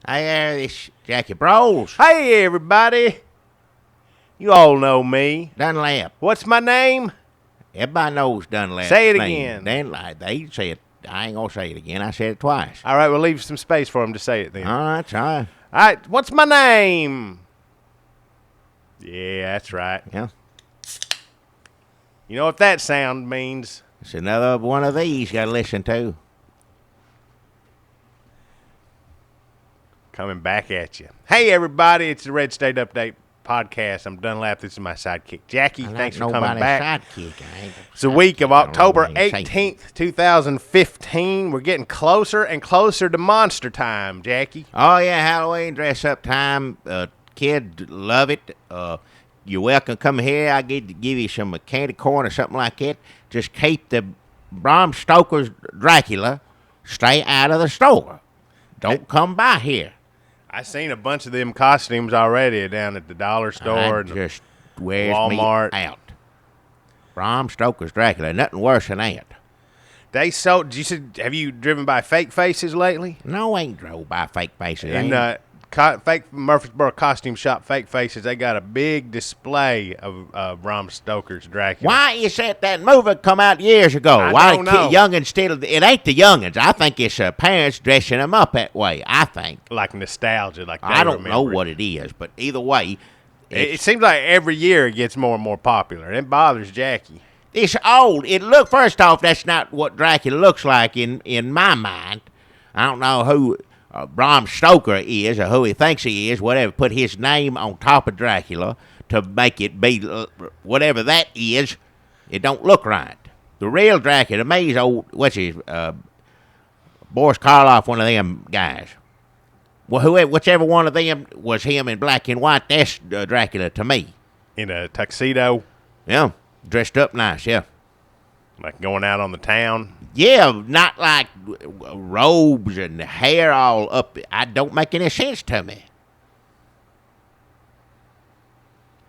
Hey there, this Jackie Bros. Hey, everybody. You all know me. Dunlap. What's my name? Everybody knows Dunlap. Say it again. Dunlap. They say it. I ain't going to say it again. I said it twice. All right, we'll leave some space for him to say it then. All right, try. All right, what's my name? Yeah, that's right. Yeah. You know what that sound means? It's another one of these you got to listen to. Coming back at you. Hey, everybody, it's the Red State Update podcast. I'm Dunlap. This is my sidekick, Jackie. Thanks for coming back. It's the week of October 18th, 2015. We're getting closer and closer to monster time, Jackie. Oh, yeah, Halloween dress-up time. Kids love it. You're welcome to come here. I get to give you some candy corn or something like that. Just keep the Bram Stoker's Dracula stay out of the store. Don't come by here. I seen a bunch of them costumes already down at the dollar store and just wears Walmart. Me out. Bram Stoker's Dracula, nothing worse than that. They sold. Have you driven by Fake Faces lately? No, I ain't drove by Fake Faces. In fake Murfreesboro costume shop, Fake Faces, they got a big display of Bram Stoker's Dracula. Why is that movie come out years ago? I don't know. Youngins still? It ain't the youngins. I think it's parents dressing them up that way. I think like nostalgia, like I don't know what it is, but either way, it seems like every year it gets more and more popular. It bothers Jackie. It's old. First off, that's not what Dracula looks like in my mind. I don't know who Bram Stoker is or who he thinks he is, whatever. Put his name on top of Dracula to make it be whatever that is. It don't look right. The real Dracula, to me, is old, what's his, Boris Karloff, one of them guys. Well, whichever one of them was him in black and white, that's Dracula to me. In a tuxedo? Yeah, dressed up nice, yeah. Like going out on the town? Yeah, not like robes and hair all up. I don't make any sense to me.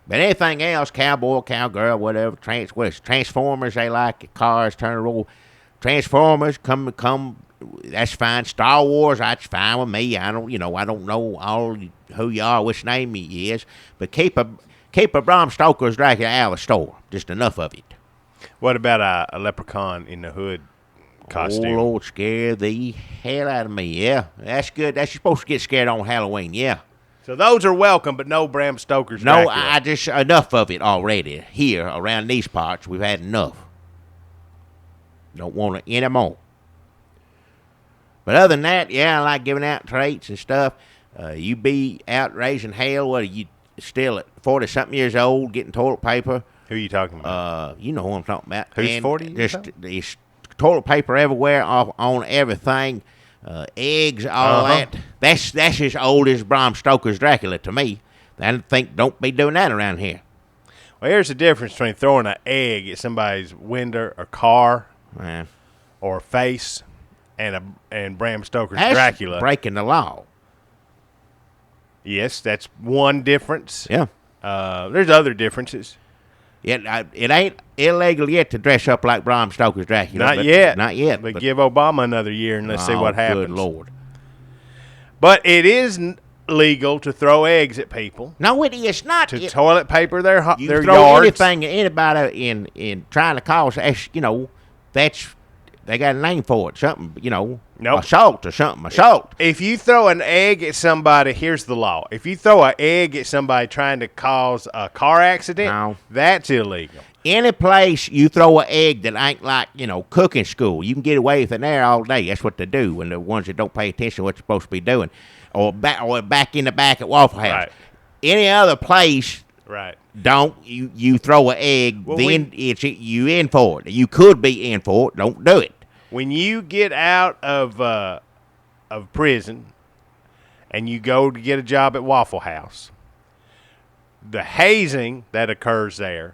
But anything else, cowboy, cowgirl, whatever, Transformers, they like cars, turn and roll. Transformers, come, that's fine. Star Wars, that's fine with me. I don't know all who you are, which name he is, but keep a Bram Stoker's Dracula out of the store. Just enough of it. What about a leprechaun in the hood costume? Oh, Lord, scare the hell out of me, yeah. That's good. That's supposed to get scared on Halloween, yeah. So those are welcome, but no Bram Stoker's Dracula. No, I just, enough of it already. Here, around these parts, we've had enough. Don't want it anymore. But other than that, yeah, I like giving out treats and stuff. You be out raising hell, what are you still at 40-something years old, getting toilet paper? Who are you talking about? You know who I'm talking about. Who's 40? There's toilet paper everywhere, on everything, eggs, all that. That's as old as Bram Stoker's Dracula to me. I think don't be doing that around here. Well, here's the difference between throwing an egg at somebody's window or car or face and Bram Stoker's Dracula. Breaking the law. Yes, that's one difference. Yeah. There's other differences. It ain't illegal yet to dress up like Bram Stoker's Dracula. Not yet. But give Obama another year and let's see what happens. Good Lord. But it is legal to throw eggs at people. No, it is not. To toilet paper their you their throw yards. Anything at anybody in trying to cause, that's they got a name for it. Something, Nope. assault or something. Assault. If you throw an egg at somebody, here's the law. If you throw an egg at somebody trying to cause a car accident, that's illegal. Any place you throw an egg that ain't like, cooking school, you can get away with it there all day. That's what they do when the ones that don't pay attention to what you're supposed to be doing. Or back in the back at Waffle House. Right. Any other place, right? Don't you throw an egg, then you in for it. You could be in for it. Don't do it. When you get out of prison and you go to get a job at Waffle House, the hazing that occurs there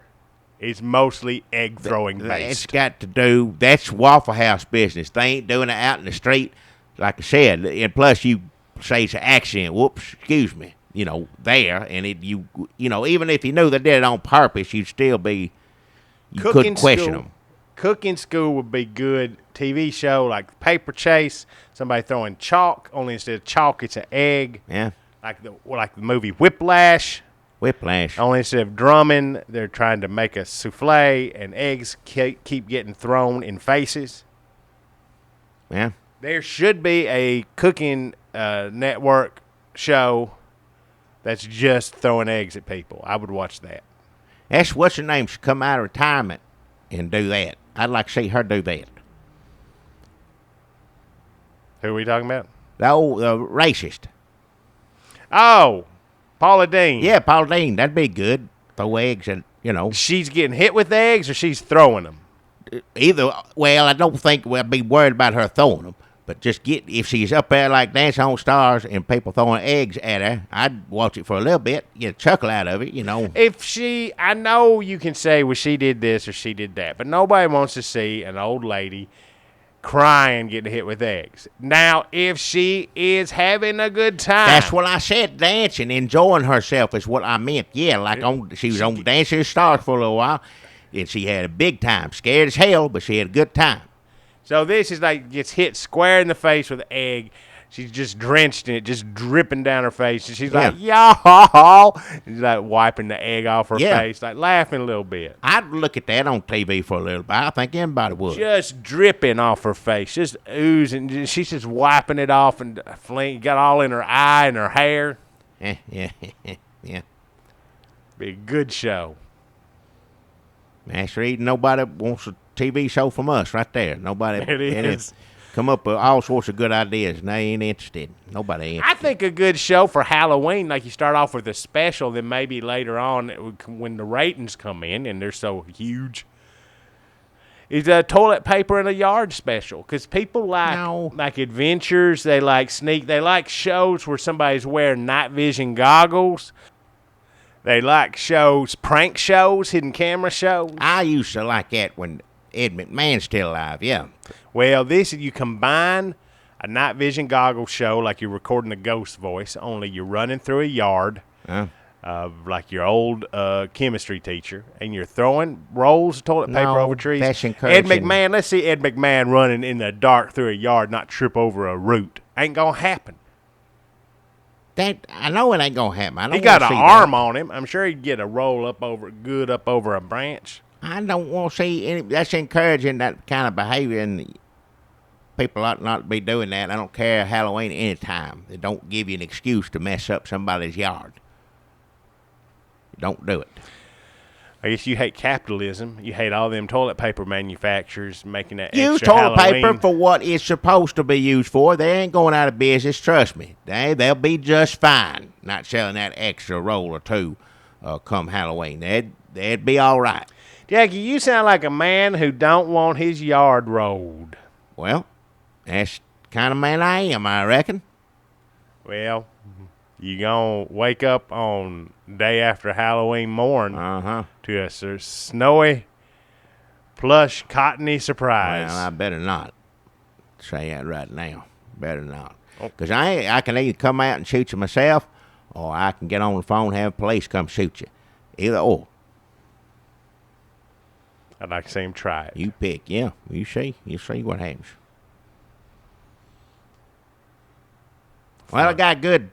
is mostly egg throwing based. That's Waffle House business. They ain't doing it out in the street, like I said. And plus, you say it's an accident. Whoops, excuse me. There, and even if you knew they did it on purpose, you'd still be. You couldn't question them. cooking school would be good. TV show like Paper Chase, somebody throwing chalk, only instead of chalk, it's an egg. Yeah. Like the movie Whiplash. Whiplash. Only instead of drumming, they're trying to make a souffle, and eggs keep getting thrown in faces. Yeah. There should be a cooking network show that's just throwing eggs at people. I would watch that. That's what's her name should come out of retirement and do that. I'd like to see her do that. Who are we talking about? The old racist. Oh, Paula Deen. Yeah, Paula Deen. That'd be good. Throw eggs and, She's getting hit with eggs or she's throwing them? Either, well, I don't think we'll be worried about her throwing them. But just if she's up there like Dancing on Stars and people throwing eggs at her, I'd watch it for a little bit, get a chuckle out of it, If I know you can say, well, she did this or she did that, but nobody wants to see an old lady crying getting hit with eggs. Now, if she is having a good time. That's what I said, dancing, enjoying herself is what I meant. Yeah, like she was on Dancing with Stars for a little while, and she had a big time. Scared as hell, but she had a good time. So this is like gets hit square in the face with an egg. She's just drenched in it, just dripping down her face. And she's like, y'all. She's like wiping the egg off her face, like laughing a little bit. I'd look at that on TV for a little bit. I think anybody would. Just dripping off her face, just oozing. She's just wiping it off and got all in her eye and her hair. Yeah. Be a good show. That's right. Nobody wants a TV show from us right there. Nobody. It is. Come up with all sorts of good ideas, and they ain't interested. Nobody interested. I think a good show for Halloween, like you start off with a special, then maybe later on, when the ratings come in, and they're so huge, is a toilet paper in a yard special. Because people like adventures, they like shows where somebody's wearing night vision goggles. They like prank shows, hidden camera shows. I used to like that when Ed McMahon's still alive, yeah. Well, you combine a night vision goggle show like you're recording a ghost voice, only you're running through a yard like your old chemistry teacher, and you're throwing rolls of toilet paper over trees. That's encouraging. Ed McMahon, let's see Ed McMahon running in the dark through a yard, not trip over a root. Ain't going to happen. I know it ain't going to happen. He got an arm on him. I'm sure he'd get a roll up over a branch. I don't want to see any. That's encouraging that kind of behavior, and people ought not to be doing that. I don't care Halloween any time. They don't give you an excuse to mess up somebody's yard. Don't do it. I guess you hate capitalism. You hate all them toilet paper manufacturers making that Use extra toilet Halloween paper for what it's supposed to be used for. They ain't going out of business. Trust me. They'll be just fine. Not selling that extra roll or two come Halloween. They'd be all right. Jackie, you sound like a man who don't want his yard rolled. Well, that's the kind of man I am, I reckon. Well, you gonna wake up on day after Halloween morn to a snowy, plush, cottony surprise. Well, I better not say that right now. Better not. Because I can either come out and shoot you myself, or I can get on the phone and have police come shoot you. Either or. I'd like to see him try it. You pick, yeah. You see what happens. Well, I got good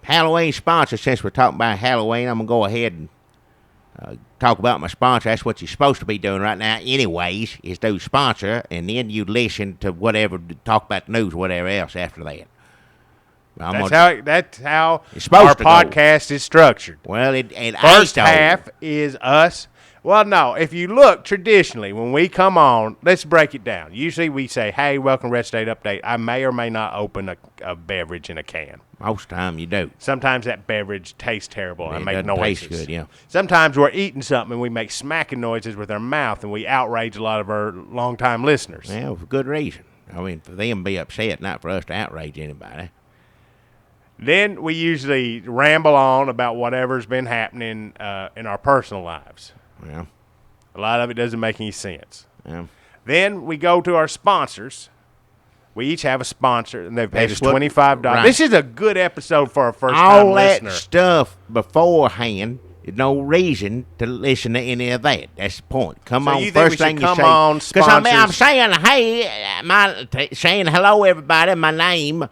Halloween sponsor. Since we're talking about Halloween, I'm going to go ahead and talk about my sponsor. That's what you're supposed to be doing right now anyways, is do sponsor, and then you listen to whatever, talk about the news, whatever else after that. That's how our podcast is structured. Well, first half is us. Well, no, if you look traditionally, when we come on, let's break it down. Usually we say, hey, welcome to Red State Update. I may or may not open a beverage in a can. Most of the time you do. Sometimes that beverage tastes terrible and I make noises. Taste good, yeah. Sometimes we're eating something and we make smacking noises with our mouth and we outrage a lot of our longtime listeners. Yeah, for good reason. I mean, for them to be upset, not for us to outrage anybody. Then we usually ramble on about whatever's been happening in our personal lives. Yeah. A lot of it doesn't make any sense. Yeah. Then we go to our sponsors. We each have a sponsor, and they've paid us $25. Right. This is a good episode for our first-time listener. All that stuff beforehand no reason to listen to any of that. That's the point. Come So on, you think first we should thing you come say. on, Because I'm sponsors? saying, hey, saying hello, everybody, my name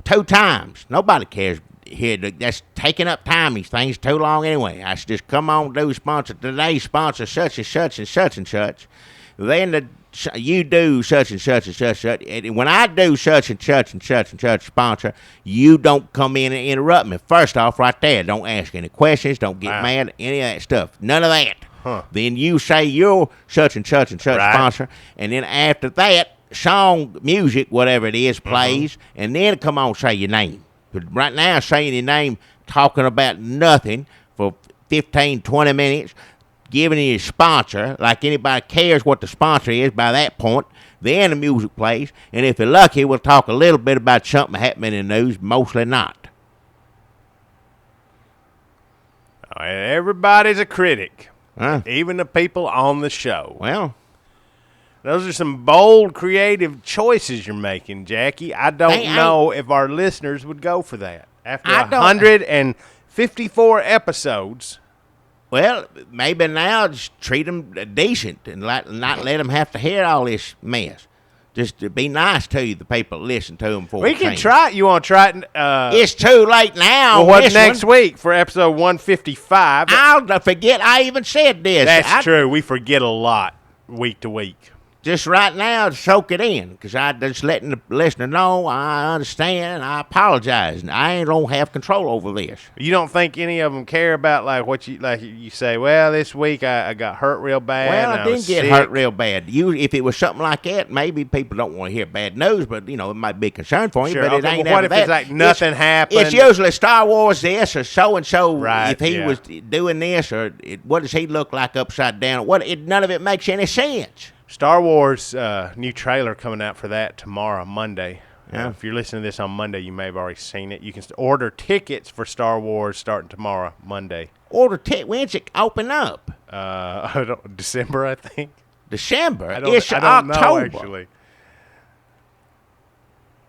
2 times. Nobody cares here. That's taking up time. These things too long anyway. I should just come on, do sponsor today, sponsor such and such and such and such. Then you do such and such and such and such. And when I do such and such and such and such sponsor, you don't come in and interrupt me. First off, right there, don't ask any questions. Don't get mad. Any of that stuff. None of that. Then you say you're such and such sponsor, and then after that, song, music, whatever it is, plays, and then come on, say your name. But right now, saying your name, talking about nothing for 15, 20 minutes, giving you a sponsor, like anybody cares what the sponsor is by that point. Then the music plays, and if you're lucky, we'll talk a little bit about something happening in the news, mostly not. Everybody's a critic, Huh? even the people on the show. Well, those are some bold, creative choices you're making, Jackie. I don't know if our listeners would go for that. After 154 episodes. Well, maybe now just treat them decent and not let them have to hear all this mess. Just to be nice to you, the people that listen to them for we can try it. You want to try it? It's too late now. Well, what's next week for episode 155? I'll forget I even said this. That's true. We forget a lot week to week. Just right now, soak it in, because I just letting the listener know I understand and I apologize. And I ain't gonna have control over this. You don't think any of them care about what you say? Well, this week I got hurt real bad. Well, I didn't get sick. hurt real bad. If it was something like that, maybe people don't want to hear bad news, but it might be a concern for you. Sure, But it ain't. What if that. it's like nothing happened? It's usually Star Wars this or so and so. Right, if he was doing this or what does he look like upside down? None of it makes any sense. Star Wars new trailer coming out for that tomorrow, Monday. Yeah. If you're listening to this on Monday, you may have already seen it. You can order tickets for Star Wars starting tomorrow, Monday. When's it open up? December, I think. December? I don't October. know, actually.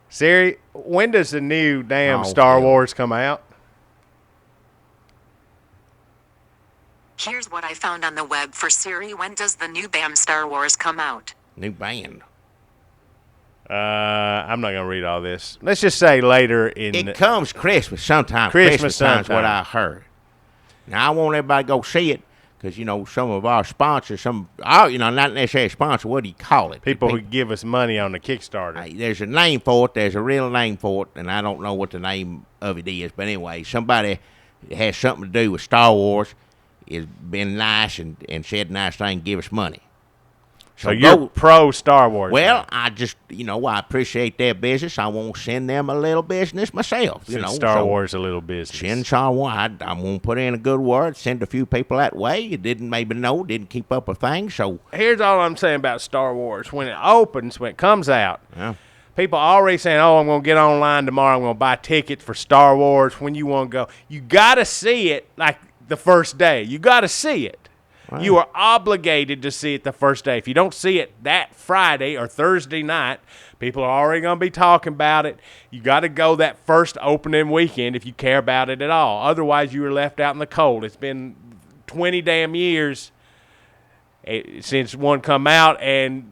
Siri, when does the new damn Star Wars come out? Here's what I found on the web for Siri. When does the new BAM Star Wars come out? New band. I'm not going to read all this. Let's just say later in... It comes Christmas sometime. Christmas time's sometime. what I heard. Now, I want everybody to go see it because, some of our sponsors, not necessarily sponsor, what do you call it? People who give us money on the Kickstarter. There's a name for it. There's a real name for it, and I don't know what the name of it is. But anyway, somebody that has something to do with Star Wars has been nice and said nice thing, give us money. So you're pro Star Wars. Well, I just, I appreciate their business. I want to send them a little business myself. Star Wars a little business. Send Star Wars. I'm going to put in a good word, send a few people that way. You didn't keep up with things. So here's all I'm saying about Star Wars. When it comes out, people are already saying, I'm going to get online tomorrow. I'm going to buy tickets for Star Wars. When you want to go, you got to see it like the first day. You got to see it. Wow. You are obligated to see it the first day. If you don't see it that Friday or Thursday night, people are already going to be talking about it. You got to go that first opening weekend if you care about it at all. Otherwise, you are left out in the cold. It's been 20 damn years since one come out and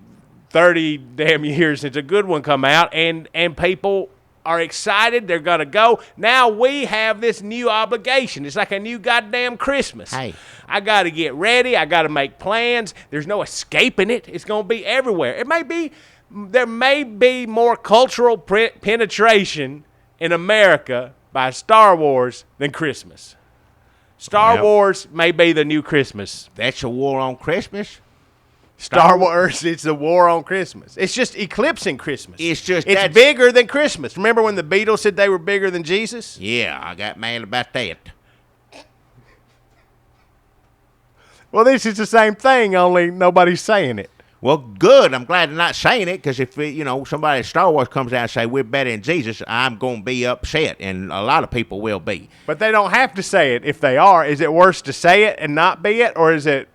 30 damn years since a good one come out, and people are excited. They're going to go. Now we have this new obligation. It's like a new goddamn Christmas. Hey. I got to get ready. I got to make plans. There's no escaping it. It's going to be everywhere. There may be more cultural penetration in America by Star Wars than Christmas. Star Wars may be the new Christmas. That's a war on Christmas? Star Wars, it's a war on Christmas. It's just eclipsing Christmas. It's bigger than Christmas. Remember when the Beatles said they were bigger than Jesus? Yeah, I got mad about that. Well, this is the same thing, only nobody's saying it. Well, good. I'm glad they're not saying it, because if, somebody at Star Wars comes out and say we're better than Jesus, I'm going to be upset, and a lot of people will be. But they don't have to say it if they are. Is it worse to say it and not be it, or is it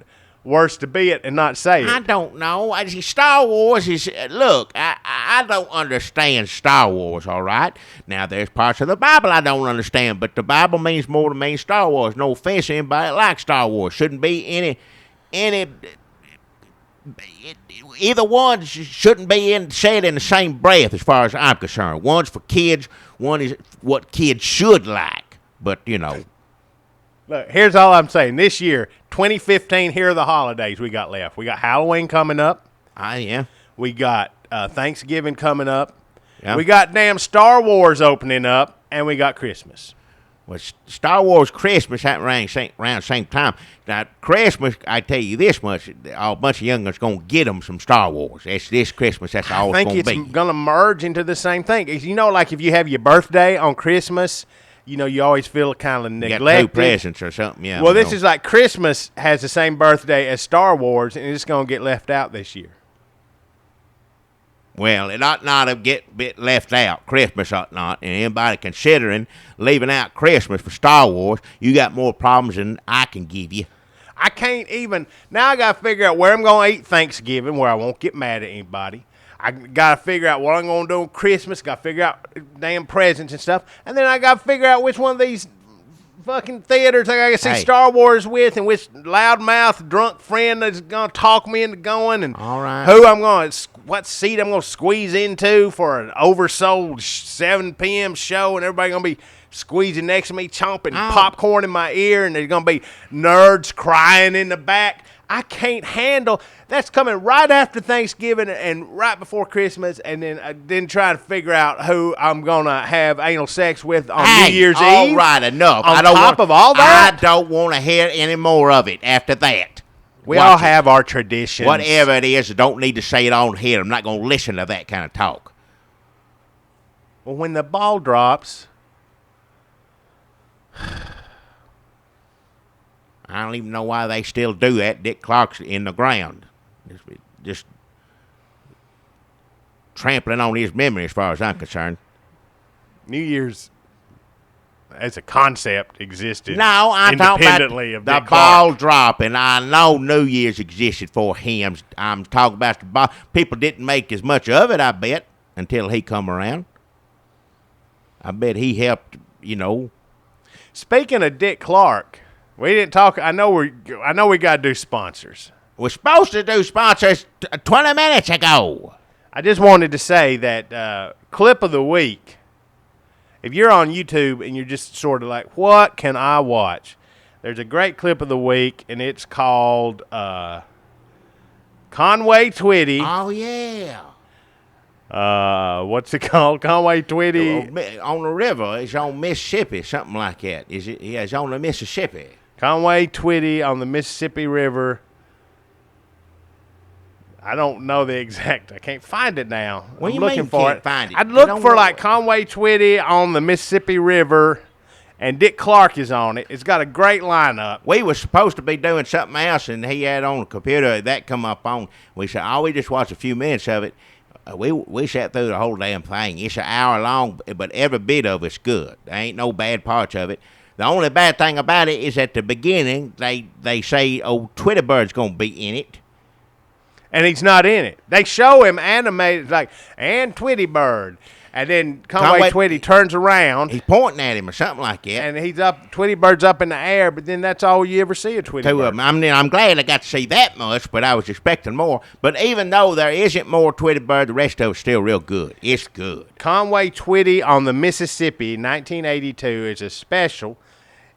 worse to be it and not say it? I don't know. Star Wars is, look, I don't understand Star Wars, all right? Now, there's parts of the Bible I don't understand, but the Bible means more to me than Star Wars. No offense to anybody that likes Star Wars. Shouldn't be either one shouldn't be said in the same breath as far as I'm concerned. One's for kids, one is what kids should like, but, you know. Look, here's all I'm saying. This year, 2015, here are the holidays we got left. We got Halloween coming up. Yeah. We got Thanksgiving coming up. Yeah. We got damn Star Wars opening up, and we got Christmas. Well, Star Wars Christmas around the same time. Now, Christmas, I tell you this much, a bunch of youngers going to get them some Star Wars. That's this Christmas. That's all it's going to be. I think it's going to merge into the same thing. You know, like if you have your birthday on Christmas, you know, you always feel kind of neglected. You got 2 presents or something, yeah. Well, this is like Christmas has the same birthday as Star Wars, and it's going to get left out this year. Well, it ought not to get left out. Christmas ought not. And anybody considering leaving out Christmas for Star Wars, you got more problems than I can give you. I can't even. Now I got to figure out where I'm going to eat Thanksgiving where I won't get mad at anybody. I got to figure out what I'm going to do on Christmas. Got to figure out damn presents and stuff. And then I got to figure out which one of these fucking theaters I got to see Star Wars with, and which loudmouth drunk friend that's going to talk me into going, and all right, who I'm going to, what seat I'm going to squeeze into for an oversold 7 p.m. show, and everybody going to be squeezing next to me, chomping popcorn in my ear, and there's going to be nerds crying in the back. I can't handle that's coming right after Thanksgiving and right before Christmas, and then trying to figure out who I'm gonna have anal sex with on New Year's Eve. All right, enough. On top of all that, I don't want to hear any more of it after that. We all have our traditions. Whatever it is, I don't need to say it on here. I'm not gonna listen to that kind of talk. Well, when the ball drops. I don't even know why they still do that. Dick Clark's in the ground. Just trampling on his memory as far as I'm concerned. New Year's as a concept existed no, I'm independently talking of the Dick ball Clark. dropping. I know New Year's existed for him. I'm talking about the ball. People didn't make as much of it, I bet, until he come around. I bet he helped, you know. Speaking of Dick Clark, we didn't talk. I know we got to do sponsors. We're supposed to do sponsors 20 minutes ago. I just wanted to say that clip of the week. If you're on YouTube and you're just sort of like, what can I watch? There's a great clip of the week, and it's called Conway Twitty. Oh, yeah. What's it called? Conway Twitty. On the river. It's on Mississippi, something like that. Is it? Yeah, it's on the Mississippi. Conway Twitty on the Mississippi River. I don't know the exact. I can't find it now. What do you looking mean for can't find it? I'd look for like Conway Twitty on the Mississippi River, and Dick Clark is on it. It's got a great lineup. We were supposed to be doing something else, and he had on the computer that come up on. We said, "Oh, we just watched a few minutes of it." We sat through the whole damn thing. It's an hour long, but every bit of it's good. There ain't no bad parts of it. The only bad thing about it is at the beginning they say, "Oh, Twitty Bird's gonna be in it." And he's not in it. They show him animated like, and Twitty Bird. And then Conway Twitty turns around. He's pointing at him or something like that. And he's up, Twitty Bird's up in the air, but then that's all you ever see of Twitty Bird. I'm glad I got to see that much, but I was expecting more. But even though there isn't more Twitty Bird, the rest of it's still real good. It's good. Conway Twitty on the Mississippi, 1982. It's a special,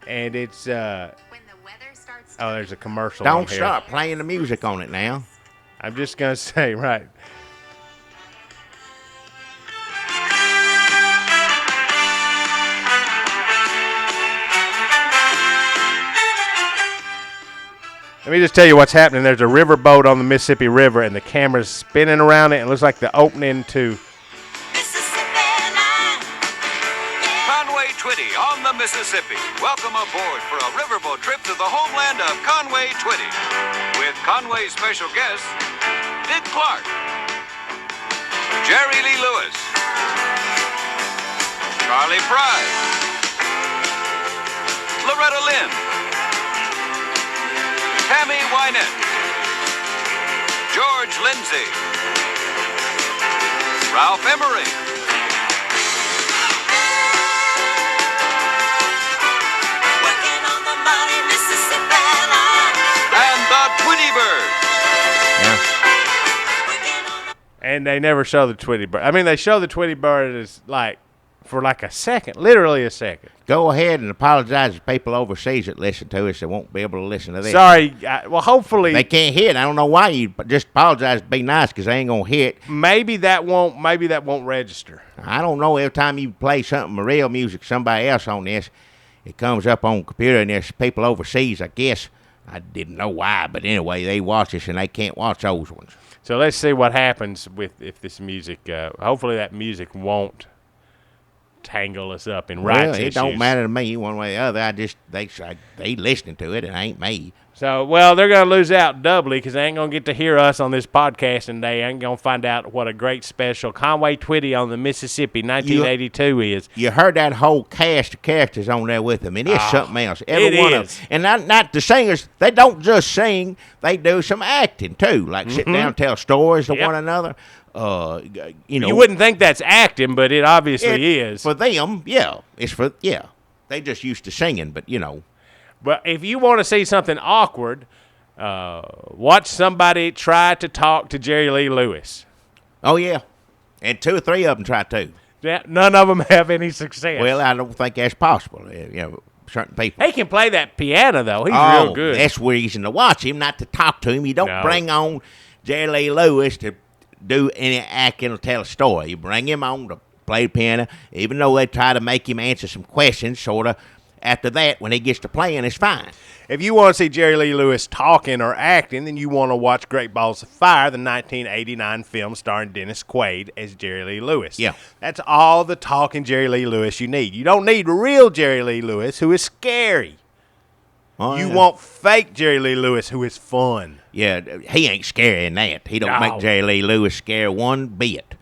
and it's, when the weather starts to there's a commercial on here. Don't start playing the music on it now. I'm just going to say, right. Let me just tell you what's happening. There's a river boat on the Mississippi River, and the camera's spinning around it, and it looks like the opening to Conway Twitty on the Mississippi. Welcome aboard for a riverboat trip to the homeland of Conway Twitty. With Conway's special guests, Dick Clark, Jerry Lee Lewis, Charlie Pride, Loretta Lynn, Tammy Wynette, George Lindsay, Ralph Emery, Working on the mighty Mississippi line. and the Tweety Bird. And they never show the Tweety Bird. I mean, they show the Tweety Bird as for a second, literally a second. Go ahead and apologize to people overseas that listen to us that won't be able to listen to this. Sorry. Well, hopefully They can't hear it. I don't know why you just apologize. Be nice because they ain't gonna hear it. maybe that won't register. I don't know. Every time you play something real music, somebody else on this, it comes up on the computer, and there's people overseas. I guess I didn't know why, but anyway, they watch this and they can't watch those ones. So let's see what happens if this music. Hopefully, that music won't tangle us up in rights issues. It don't matter to me one way or the other. They listening to it, and it ain't me. So, well, they're going to lose out doubly because they ain't going to get to hear us on this podcast, and they ain't going to find out what a great special Conway Twitty on the Mississippi 1982 is. You heard that whole cast of characters on there with them, and it's something else. Every one of them. And not the singers, they don't just sing, they do some acting, too, like sit down and tell stories to one another. You wouldn't think that's acting, but it obviously is. For them, They just used to singing, but, But if you want to see something awkward, watch somebody try to talk to Jerry Lee Lewis. Oh, yeah. And 2 or 3 of them try to. Yeah, none of them have any success. Well, I don't think that's possible. Certain people. He can play that piano, though. He's real good. That's reason to watch him, not to talk to him. You don't bring on Jerry Lee Lewis to do any acting or tell a story. You bring him on to play the piano, even though they try to make him answer some questions, sort of. After that, when he gets to playing, it's fine. If you want to see Jerry Lee Lewis talking or acting, then you want to watch Great Balls of Fire, the 1989 film starring Dennis Quaid as Jerry Lee Lewis. Yeah. That's all the talking Jerry Lee Lewis you need. You don't need real Jerry Lee Lewis, who is scary. Oh, you want fake Jerry Lee Lewis, who is fun. Yeah, he ain't scary in that. He don't make Jerry Lee Lewis scare one bit.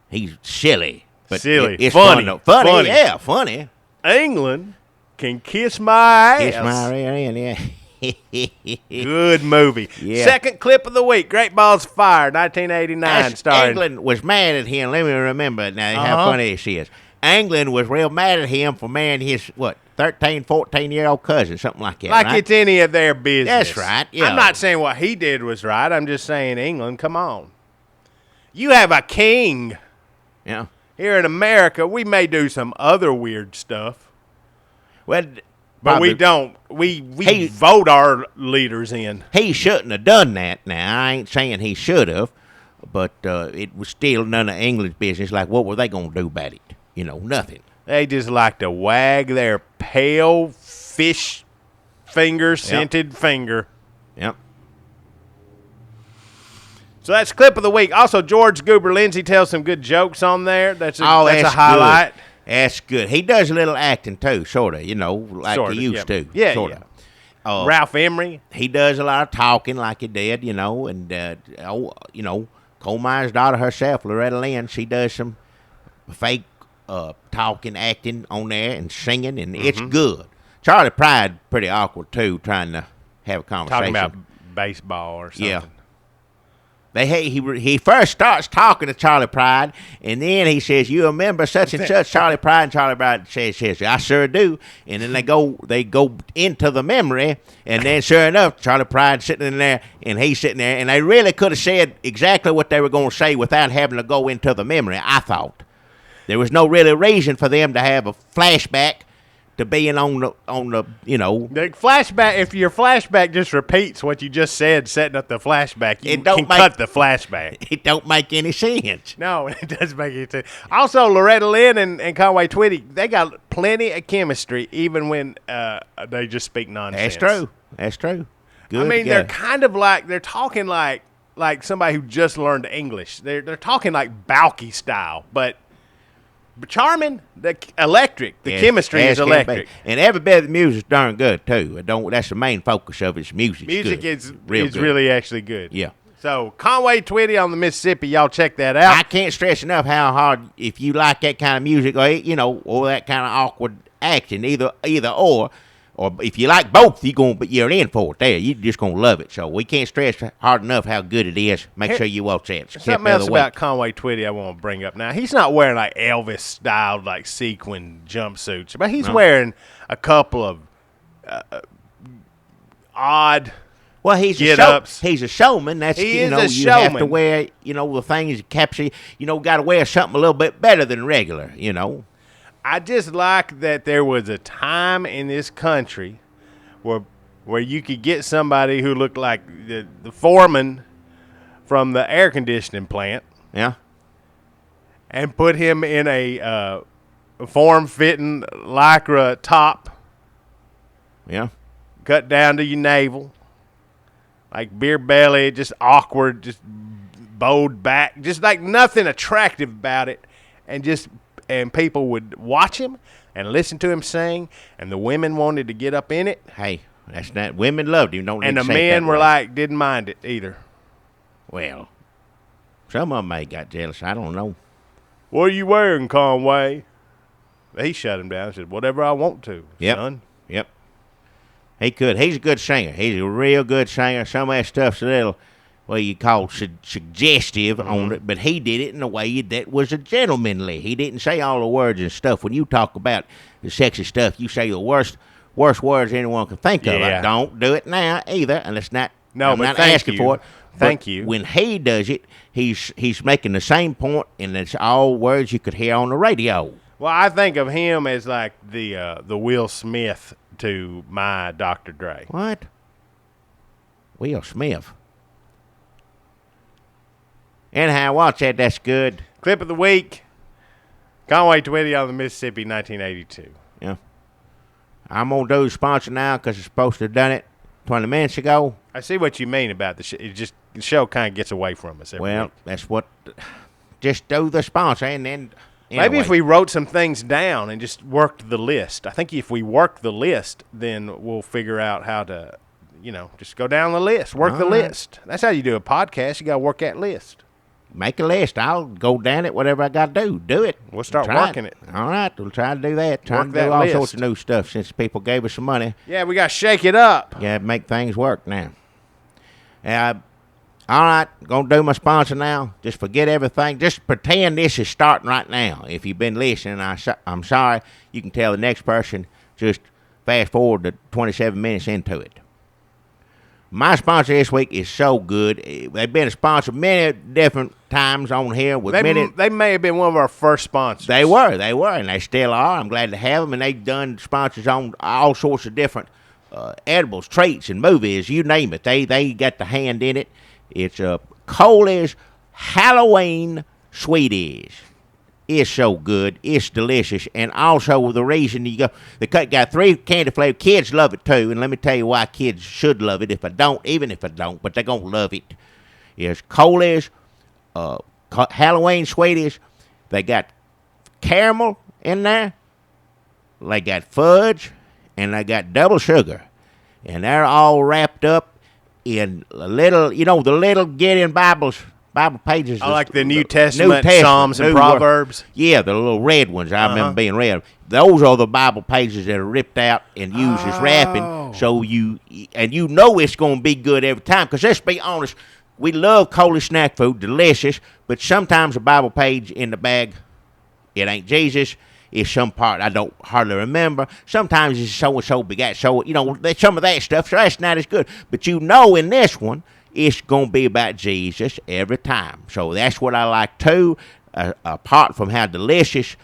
He's silly. But silly. It's funny. Funny, yeah, funny. England can kiss my ass. Kiss my rear end, yeah. Good movie. Yeah. Second clip of the week, Great Balls of Fire, 1989. Starring England was mad at him. Let me remember it now, how funny she is. England was real mad at him for marrying his, 13, 14-year-old cousin, something like that. Like it's any of their business. That's right, yeah. I'm not saying what he did was right. I'm just saying England, come on. You have a king. Yeah. Here in America, we may do some other weird stuff. Well, but we don't. We vote our leaders in. He shouldn't have done that now. I ain't saying he should have, but it was still none of England's business. Like, what were they going to do about it? Nothing. They just like to wag their pale fish scented finger. Yep. So that's clip of the week. Also, George Goober Lindsay tells some good jokes on there. That's a highlight. Good. That's good. He does a little acting too, sort of, like sorta, he used to. Yeah, sort of. Ralph Emery. He does a lot of talking like he did, and Coal Miner's daughter herself, Loretta Lynn, she does some fake talking, acting on there and singing, and it's good. Charlie Pride, pretty awkward too, trying to have a conversation. Talking about baseball or something. Yeah. He first starts talking to Charlie Pride, and then he says, "You remember such and such, Charlie Pride?" And Charlie Pride says, "I sure do." And then they go into the memory, and then sure enough, Charlie Pride's sitting in there, and he's sitting there, and they really could have said exactly what they were going to say without having to go into the memory. I thought there was no really reason for them to have a flashback to being on the The flashback, if your flashback just repeats what you just said, setting up the flashback, you can cut the flashback. It don't make any sense. No, it does make any sense. Also, Loretta Lynn and Conway Twitty, they got plenty of chemistry, even when they just speak nonsense. That's true. Good I mean, together. they're kind of like, they're talking like somebody who just learned English. They're talking like Balky style, but charming, electric. The chemistry is electric, and every bit of the music's darn good too. That's the main focus of its music. Music is really actually good. Yeah. So Conway Twitty on the Mississippi, y'all check that out. I can't stress enough how hard, if you like that kind of music, or that kind of awkward acting, either or or if you like both, you're in for it there. You're just going to love it. So we can't stress hard enough how good it is. Make sure you watch that. Something else about Conway Twitty I want to bring up now. He's not wearing like Elvis-styled like sequin jumpsuits, but he's wearing a couple of odd he's get-ups. He's a showman. That's you have to wear the things that capture. Got to wear something a little bit better than regular. I just like that there was a time in this country where you could get somebody who looked like the foreman from the air conditioning plant. Yeah. And put him in a form-fitting Lycra top. Yeah. Cut down to your navel. Like beer belly, just awkward, just bowed back. Just like nothing attractive about it. And people would watch him and listen to him sing, and the women wanted to get up in it. Hey, that's not women loved him. And the men were like didn't mind it either. Well, some of them may got jealous. I don't know. What are you wearing, Conway? He shut him down and said, "Whatever I want to, son." Yep. He could. He's a good singer. He's a real good singer. Some of that stuff's a little, you call suggestive on it, but he did it in a way that was a gentlemanly. He didn't say all the words and stuff. When you talk about the sexy stuff, you say the worst words anyone can think of. I don't do it now either, and it's not. No, I'm but not asking for it. Thank you. When he does it, he's making the same point, and it's all words you could hear on the radio. Well, I think of him as like the Will Smith to my Dr. Dre. What? Will Smith. Anyhow, watch that. That's good. Clip of the week. Conway Twitty on the Mississippi, 1982. Yeah. I'm going to do the sponsor now because it's supposed to have done it 20 minutes ago. I see what you mean about the show. The show kind of gets away from us every week. That's what. Just do the sponsor and then. Anyway. Maybe if we wrote some things down and just worked the list. I think if we work the list, then we'll figure out how to, just go down the list. Work the list. That's how you do a podcast. You got to work that list. Make a list. I'll go down it, whatever I got to do. Do it. We'll start working it. All right. We'll try to do that. Try to do all sorts of new stuff since people gave us some money. Yeah, we got to shake it up. Yeah, make things work now. All right. Going to do my sponsor now. Just forget everything. Just pretend this is starting right now. If you've been listening, I'm sorry. You can tell the next person. Just fast forward to 27 minutes into it. My sponsor this week is so good. They've been a sponsor many different times on here. They may have been one of our first sponsors. They were, and they still are. I'm glad to have them, and they've done sponsors on all sorts of different edibles, treats, and movies. You name it. They got the hand in it. It's Coley's Halloween Sweeties. It's so good. It's delicious. And also the reason they got 3 candy flavors. Kids love it too. And let me tell you why kids should love it. Even if I don't, but they're going to love it. It's Coley's Halloween Sweeties. They got caramel in there. They got fudge. And they got double sugar. And they're all wrapped up in the little get-in Bible pages. I like the New Testament, Psalms, and Proverbs. Yeah, the little red ones. I remember being red. Those are the Bible pages that are ripped out and used as wrapping. So you know it's going to be good every time. Because let's be honest, we love Coley snack food, delicious. But sometimes a Bible page in the bag, it ain't Jesus. It's some part I don't hardly remember. Sometimes it's so-and-so begat so, some of that stuff. So that's not as good. But in this one, it's going to be about Jesus every time. So that's what I like, too, apart from how delicious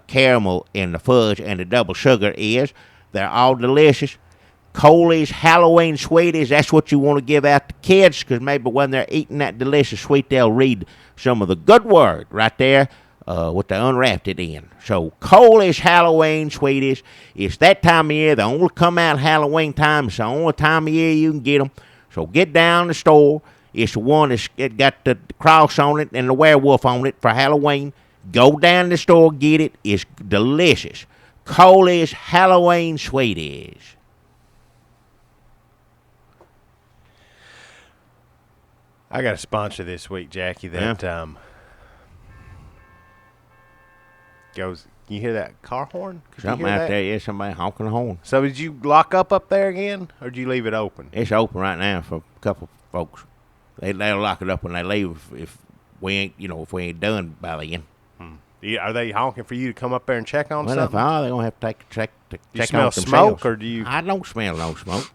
caramel and the fudge and the double sugar is. They're all delicious. Coley's Halloween Sweeties, that's what you want to give out to kids, because maybe when they're eating that delicious sweet, they'll read some of the good word right there with the unwrapped it in. So Coley's Halloween Sweeties, it's that time of year. They only come out Halloween time. It's the only time of year you can get them. So get down to the store. It's the one that's got the cross on it and the werewolf on it for Halloween. Go down to the store, get it. It's delicious. Coley's Halloween Sweeties. I got a sponsor this week, Jackie, that goes, Can you hear that car horn? Could Something you hear out that? there, yeah, somebody honking a horn. So did you lock up there again, or did you leave it open? It's open right now for a couple folks. They'll lock it up when they leave if we ain't, if we ain't done by then. Are they honking for you to come up there and check on Well, something? they're gonna have to check You on smell themselves. smoke, or do you? I don't smell no smoke.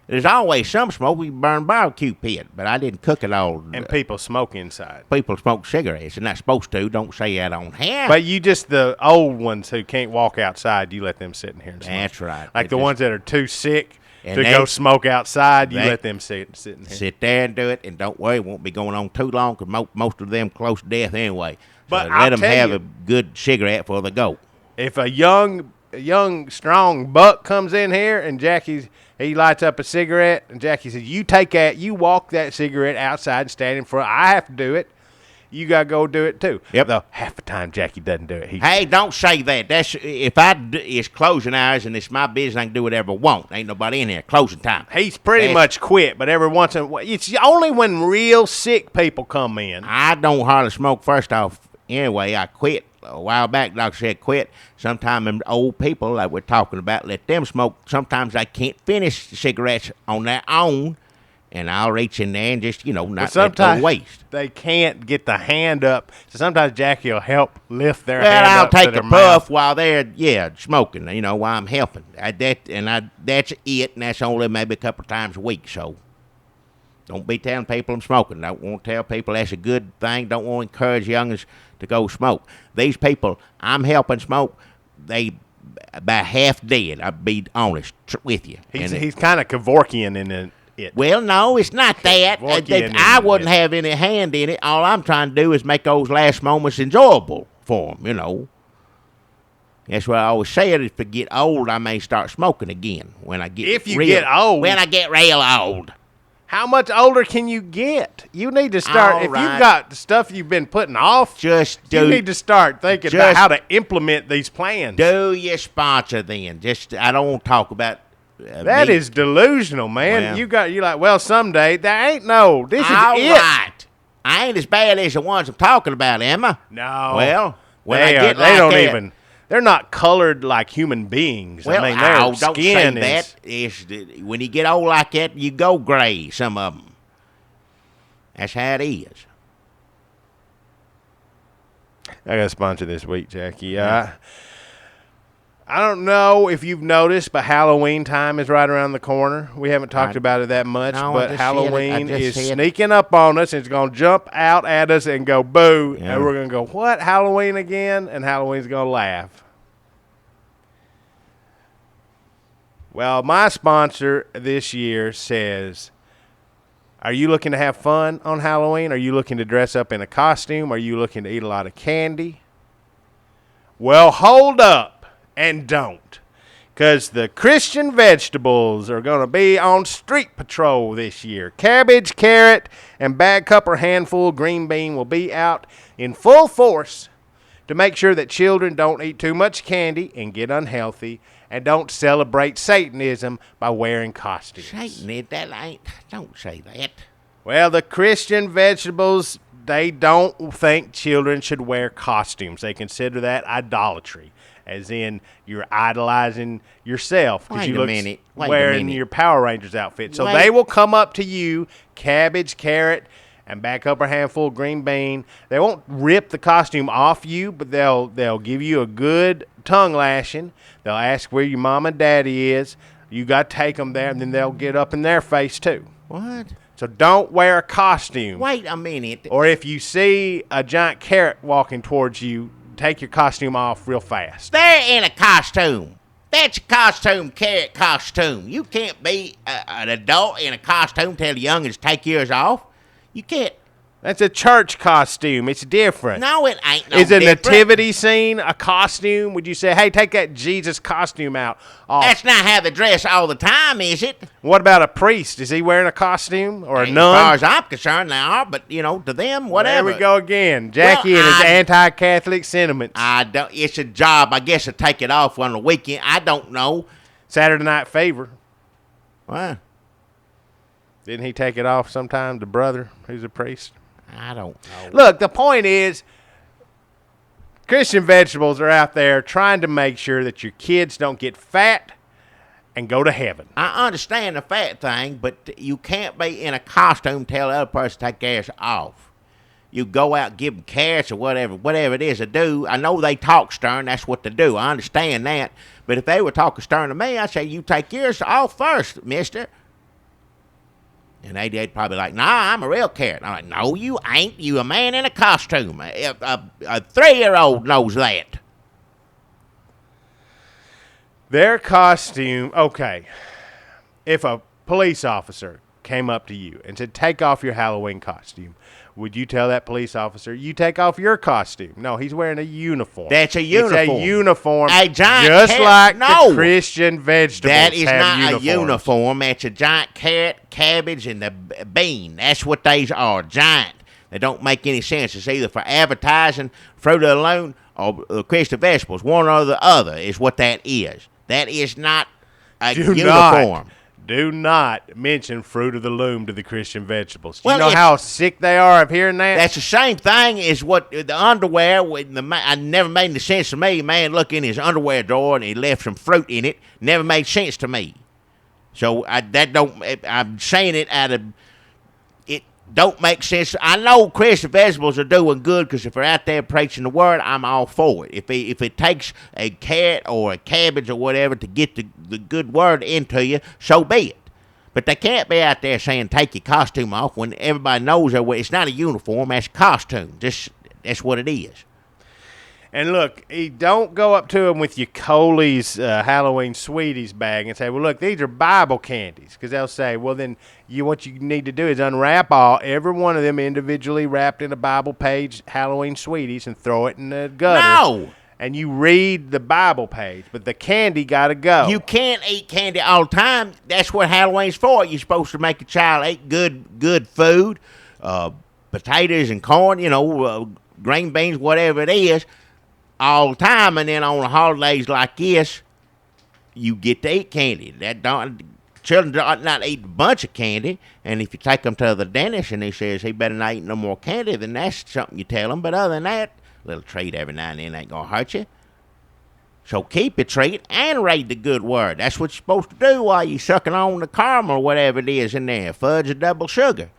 There's always some smoke. We burn barbecue pit, but I didn't cook it all. And people smoke inside. People smoke cigarettes, and not supposed to. Don't say that on here. But you just the old ones who can't walk outside, you let them sit in here and smoke. That's right. Like the ones that are too sick And to they- go smoke outside, you they- let them sit in here. Sit there and do it, and don't worry, it won't be going on too long because most of them close to death anyway. But So I'll let them tell have you- a good cigarette before they go. If a young, strong buck comes in here and he lights up a cigarette, and Jackie says, you walk that cigarette outside and stand in front. I have to do it. You got to go do it too. Yep. Though half the time Jackie doesn't do it. Hey, don't say that. That's if it's closing hours and it's my business, I can do whatever I want. Ain't nobody in here. Closing time. He's pretty much quit, but every once in a while, it's only when real sick people come in. I don't hardly smoke first off anyway. I quit a while back. Doctor said quit. Sometimes them old people like we're talking about, let them smoke. Sometimes they can't finish the cigarettes on their own, and I'll reach in there and just, not let Sometimes go waste. they can't get the hand up, so sometimes Jackie will help lift their Well, hand I'll up to take their a puff mouth. while they're smoking, while I'm helping. That's it, and that's only maybe a couple times a week, so don't be telling people I'm smoking. Don't want to tell people that's a good thing. Don't want to encourage youngins to go smoke. These people I'm helping smoke, they about half dead. I'll be honest with you. He's kind of Kevorkian in it. Well, no, it's not that. Kevorkian I in wouldn't it. have any hand in it. All I'm trying to do is make those last moments enjoyable for them, That's what I always said. If I get old, I may start smoking again. When I get If you get old. When I get real old. How much older can you get? You need to start. All if right. you've got stuff you've been putting off, You need to start thinking about how to implement these plans. Do your sponsor then. I don't want to talk about That me. is delusional, man. Well. You're like, well, someday there ain't no. This is All it. right. I ain't as bad as the ones I'm talking about, am I? No. Well, when they I get they like don't that, even. They're not colored like human beings. Well, I mean, their don't say skin that. When you get old like that, you go gray. Some of them. That's how it is. I got a sponsor this week, Jackie. I don't know if you've noticed, but Halloween time is right around the corner. We haven't talked about it that much, No, I but just Halloween said it. I is just said it. sneaking up on us, and it's going to jump out at us and go boo, Yeah. and we're going to go, what, Halloween again? And Halloween's going to laugh. Well, my sponsor this year says, are you looking to have fun on Halloween? Are you looking to dress up in a costume? Are you looking to eat a lot of candy? Well, hold up and don't, because the Christian vegetables are going to be on street patrol this year. Cabbage, carrot, and bag cup or handful green bean will be out in full force to make sure that children don't eat too much candy and get unhealthy, and don't celebrate Satanism by wearing costumes. Satan, don't say that. Well, the Christian vegetables, they don't think children should wear costumes. They consider that idolatry, as in you're idolizing yourself because you look wearing your Power Rangers outfit. So they will come up to you, cabbage, carrot, and back up a handful of green bean. They won't rip the costume off you, but they'll give you a good tongue lashing. They'll ask where your mom and daddy is. You got to take them there, and then they'll get up in their face too. What? So don't wear a costume. Wait a minute. Or if you see a giant carrot walking towards you, take your costume off real fast. They're in a costume. That's a costume, carrot costume. You can't be an adult in a costume, tell the youngins take yours off. You can't. That's a church costume. It's different. No, it ain't no Is a different. nativity scene a costume? Would you say, hey, take that Jesus costume off? That's not how they dress all the time, is it? What about a priest? Is he wearing a costume or a As nun? far as I'm concerned, they are, but, to them, whatever. There we go again. Jackie and his anti-Catholic sentiments. It's a job, I guess, to take it off on the weekend. I don't know. Saturday Night Fever. Well, Didn't he take it off sometime, the brother who's a priest? I don't know. Look, the point is, Christian Vegetables are out there trying to make sure that your kids don't get fat and go to heaven. I understand the fat thing, but you can't be in a costume tell the other person to take gas off. You go out, give them cash or whatever it is they do. I know they talk stern. That's what they do. I understand that. But if they were talking stern to me, I'd say, you take yours off first, mister. And they'd probably like, nah, I'm a real carrot. I'm like, no, you ain't. You a man in a costume. A 3-year-old knows that. Their costume, okay. If a police officer came up to you and said, take off your Halloween costume, would you tell that police officer, you take off your costume? No, he's wearing a uniform. That's a uniform. It's a uniform. A giant just carrot. like the Christian Vegetables That is have not uniforms. a uniform. That's a giant carrot, cabbage, and the bean. That's what these are, giant. They don't make any sense. It's either for advertising, Fruit of the Loom, or Christian Vegetables. One or the other is what that is. That is not a uniform. Do not mention Fruit of the Loom to the Christian Vegetables. Well, you know how sick they are of hearing that? That's the same thing as what the underwear. I never made any sense to me. Man, look in his underwear drawer and he left some fruit in it. Never made sense to me. So I'm saying it out of it. Don't make sense. I know Christian Vegetables are doing good because if they're out there preaching the word, I'm all for it. If it takes a carrot or a cabbage or whatever to get the good word into you, so be it. But they can't be out there saying take your costume off when everybody knows that it's not a uniform, that's a costume. That's what it is. And look, don't go up to them with your Coley's Halloween Sweeties bag and say, well, look, these are Bible candies. Because they'll say, well, then what you need to do is unwrap every one of them individually wrapped in a Bible page Halloween Sweeties and throw it in the gutter. No! And you read the Bible page, but the candy got to go. You can't eat candy all the time. That's what Halloween's for. You're supposed to make a child eat good food, potatoes and corn, green beans, whatever it is, all the time. And then on the holidays like this, you get to eat candy. Children ought not eat a bunch of candy. And if you take them to the dentist and he says he better not eat no more candy, then that's something you tell them. But other than that, a little treat every now and then ain't going to hurt you. So keep your treat and read the good word. That's what you're supposed to do while you're sucking on the caramel or whatever it is in there. Fudge or double sugar.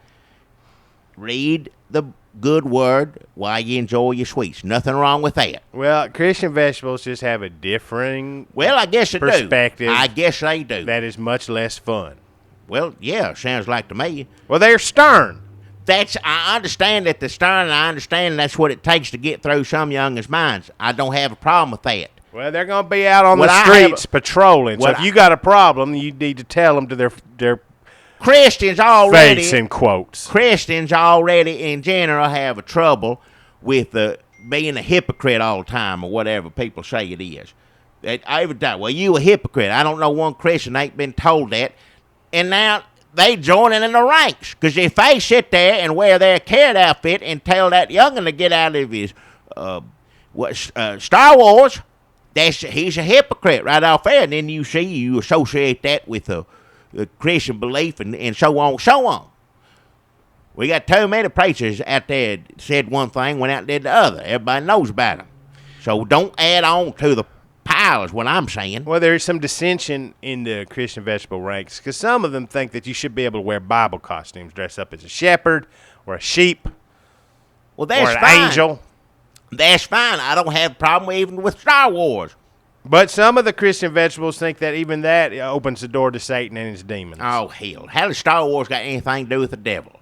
Read the good word while you enjoy your sweets. Nothing wrong with that. Well, Christian Vegetables just have a differing I guess they perspective. Do. I guess they do. That is much less fun. Well, yeah, sounds like to me. Well, they're stern. I understand that they're stern, and I understand that's what it takes to get through some youngers' minds. I don't have a problem with that. Well, they're going to be out on the streets patrolling. So if you got a problem, you need to tell them to their Christians already face in quotes. Christians already in general have a trouble with being a hypocrite all the time or whatever people say it is. Every time, well, you a hypocrite. I don't know one Christian ain't been told that. And now they joining in the ranks. Because if they sit there and wear their carrot outfit and tell that young'un to get out of his Star Wars, he's a hypocrite right off there. And then you associate that with the Christian belief and so on, so on. We got too many preachers out there that said one thing, went out and did the other. Everybody knows about them. So don't add on to the pile is what I'm saying. Well, there's some dissension in the Christian vegetable ranks because some of them think that you should be able to wear Bible costumes, dress up as a shepherd or a sheep or an angel. That's fine. I don't have a problem even with Star Wars. But some of the Christian vegetables think that even that opens the door to Satan and his demons. Oh, hell. How does Star Wars got anything to do with the devil?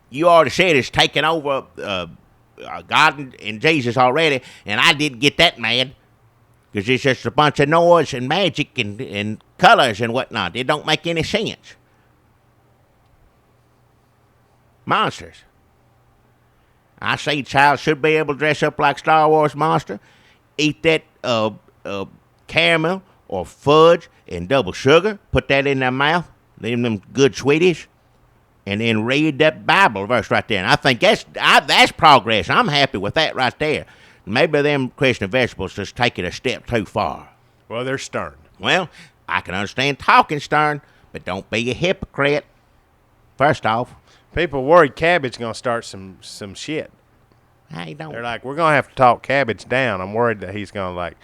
You already said it's taken over God and Jesus already, and I didn't get that mad because it's just a bunch of noise and magic and colors and whatnot. It don't make any sense. Monsters. I say a child should be able to dress up like Star Wars monster, eat that caramel or fudge and double sugar, put that in their mouth, leave them good sweeties, and then read that Bible verse right there. And I think that's progress. I'm happy with that right there. Maybe them Christian vegetables just take it a step too far. Well, they're stern. Well, I can understand talking stern, but don't be a hypocrite. First off. People worried cabbage going to start some shit. Hey, don't. They're like, we're going to have to talk Cabbage down. I'm worried that he's going to, like,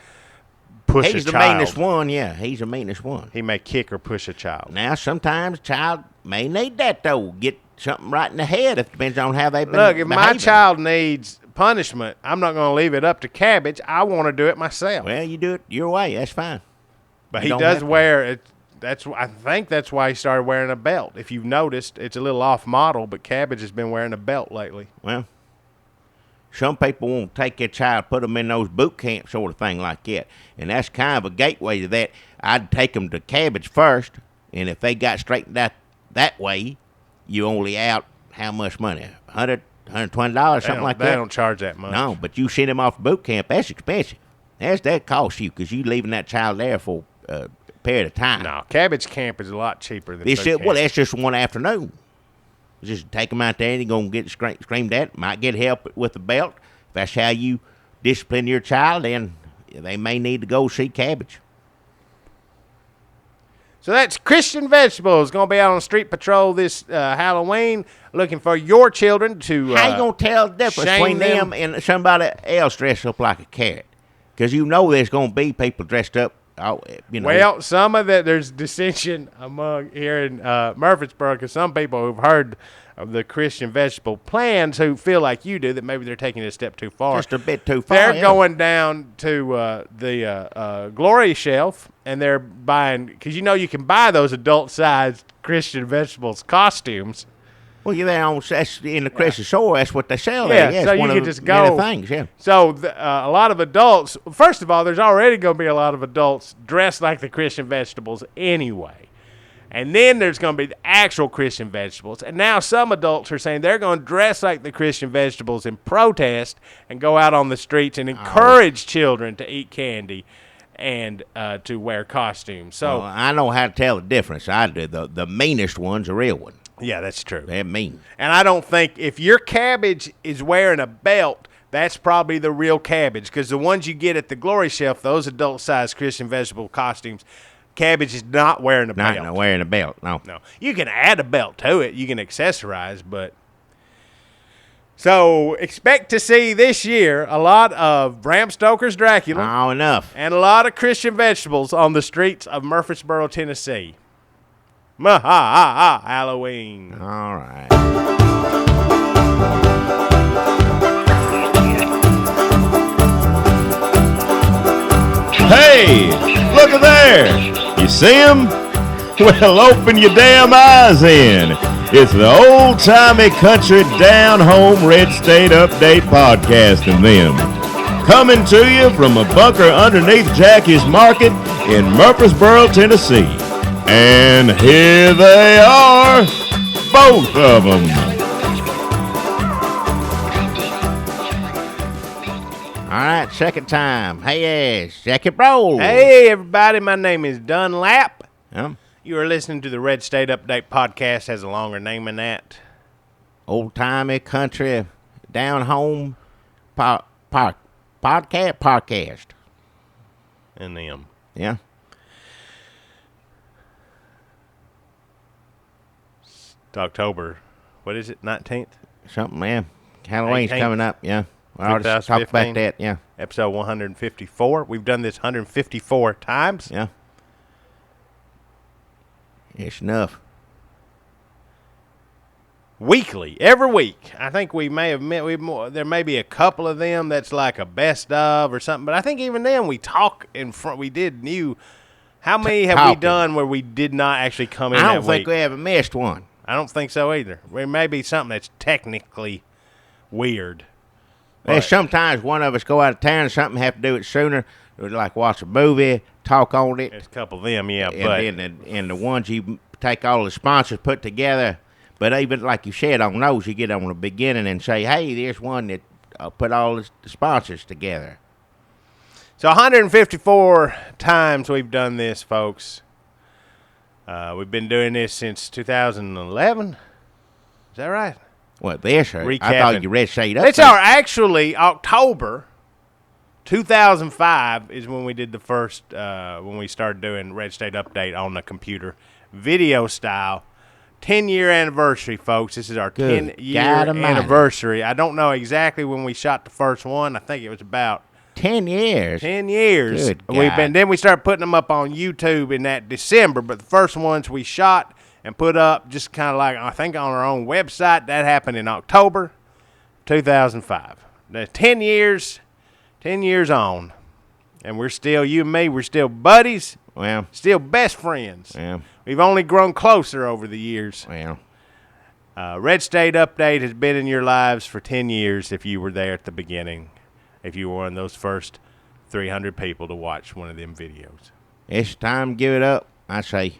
push a child. He's the meanest one, yeah. He's the meanest one. He may kick or push a child. Now, sometimes a child may need that, though. Get something right in the head. It depends on how they've been Look, if behaving. my child needs punishment, I'm not going to leave it up to Cabbage. I want to do it myself. Well, you do it your way. That's fine. But he does wear it. I think that's why he started wearing a belt. If you've noticed, it's a little off model, but Cabbage has been wearing a belt lately. Well, some people won't take their child, put them in those boot camp sort of thing like that. And that's kind of a gateway to that. I'd take them to Cabbage first, and if they got straightened out that way, you only out how much money? $100, $120, something like that? They don't charge that much. No, but you send him off to boot camp, that's expensive. That costs you because you leaving that child there for a period of time. No, Cabbage camp is a lot cheaper than boot camp. Well, that's just one afternoon. Just take them out there and you're going to get screamed at. Might get help with the belt. If that's how you discipline your child, then they may need to go see Cabbage. So that's Christian Vegetables. Going to be out on street patrol this Halloween, looking for your children to How you going to tell the difference between them and somebody else dressed up like a carrot? Because you know there's going to be people dressed up. Well, some of that, there's dissension among here in Murfreesboro because some people who've heard of the Christian Vegetable plans who feel like you do that maybe they're taking it a step too far. Just a bit too far. They're going down to the Glory Shelf and they're buying, because you can buy those adult-sized Christian Vegetables costumes. Well, you're there that's in the Christian store. That's what they sell there. Yeah, so you can just go. Things, yeah. So a lot of adults, first of all, there's already going to be a lot of adults dressed like the Christian Vegetables anyway. And then there's going to be the actual Christian Vegetables. And now some adults are saying they're going to dress like the Christian Vegetables in protest and go out on the streets and encourage children to eat candy and to wear costumes. So I know how to tell the difference. I do. The meanest one's a real one. Yeah, that's true. They're mean. And I don't think if your Cabbage is wearing a belt, that's probably the real Cabbage, because the ones you get at the Glory Shelf, those adult-sized Christian Vegetable costumes, Cabbage is not wearing a belt. Not wearing a belt, no. No. You can add a belt to it. You can accessorize, but... So expect to see this year a lot of Bram Stoker's Dracula. Oh, enough. And a lot of Christian Vegetables on the streets of Murfreesboro, Tennessee. Halloween. All right. Hey, look at there. You see him? Well, open your damn eyes in. It's the old-timey country down-home Red State Update podcast and them. Coming to you from a bunker underneath Jackie's Market in Murfreesboro, Tennessee. And here they are, both of them. All right, second time. Hey, second roll. Hey, everybody. My name is Dunlap. Yeah. You are listening to the Red State Update podcast. Has a longer name than that. Old-timey country down-home podcast. And them. Yeah. It's October. What is it, 19th? Something, man. Halloween's 18th. coming up, yeah. I'll just talk about that, yeah. Episode 154. We've done this 154 times. Yeah. It's enough. Weekly, every week. I think we may have met. There may be a couple of them that's like a best of or something, but I think even then we talk in front. We did new. How many have we done where we did not actually come in? I don't think we ever missed one. I don't think so either. There may be something that's technically weird. There's sometimes one of us go out of town, something have to do it sooner. We'd like watch a movie, talk on it. There's a couple of them, yeah. And the ones you take all the sponsors put together. But even like you said on those, you get on the beginning and say, hey, there's one that put all the sponsors together. So 154 times we've done this, folks. We've been doing this since 2011. Is that right? What, this? Recapping. I thought you read Shade Up. It's actually October 2005 is when we did the first, when we started doing Red State Update on the computer, video style. 10-year anniversary, folks. This is our 10-year anniversary. I don't know exactly when we shot the first one. I think it was about 10 years. 10 years. Good God. Then we started putting them up on YouTube in that December. But the first ones we shot and put up just kind of like, I think, on our own website. That happened in October 2005. Now, 10 years on. And we're still, you and me, we're still buddies. Well. Still best friends. Yeah. We've only grown closer over the years. Well. Red State Update has been in your lives for 10 years if you were there at the beginning. If you were one of those first 300 people to watch one of them videos. It's time to give it up, I say.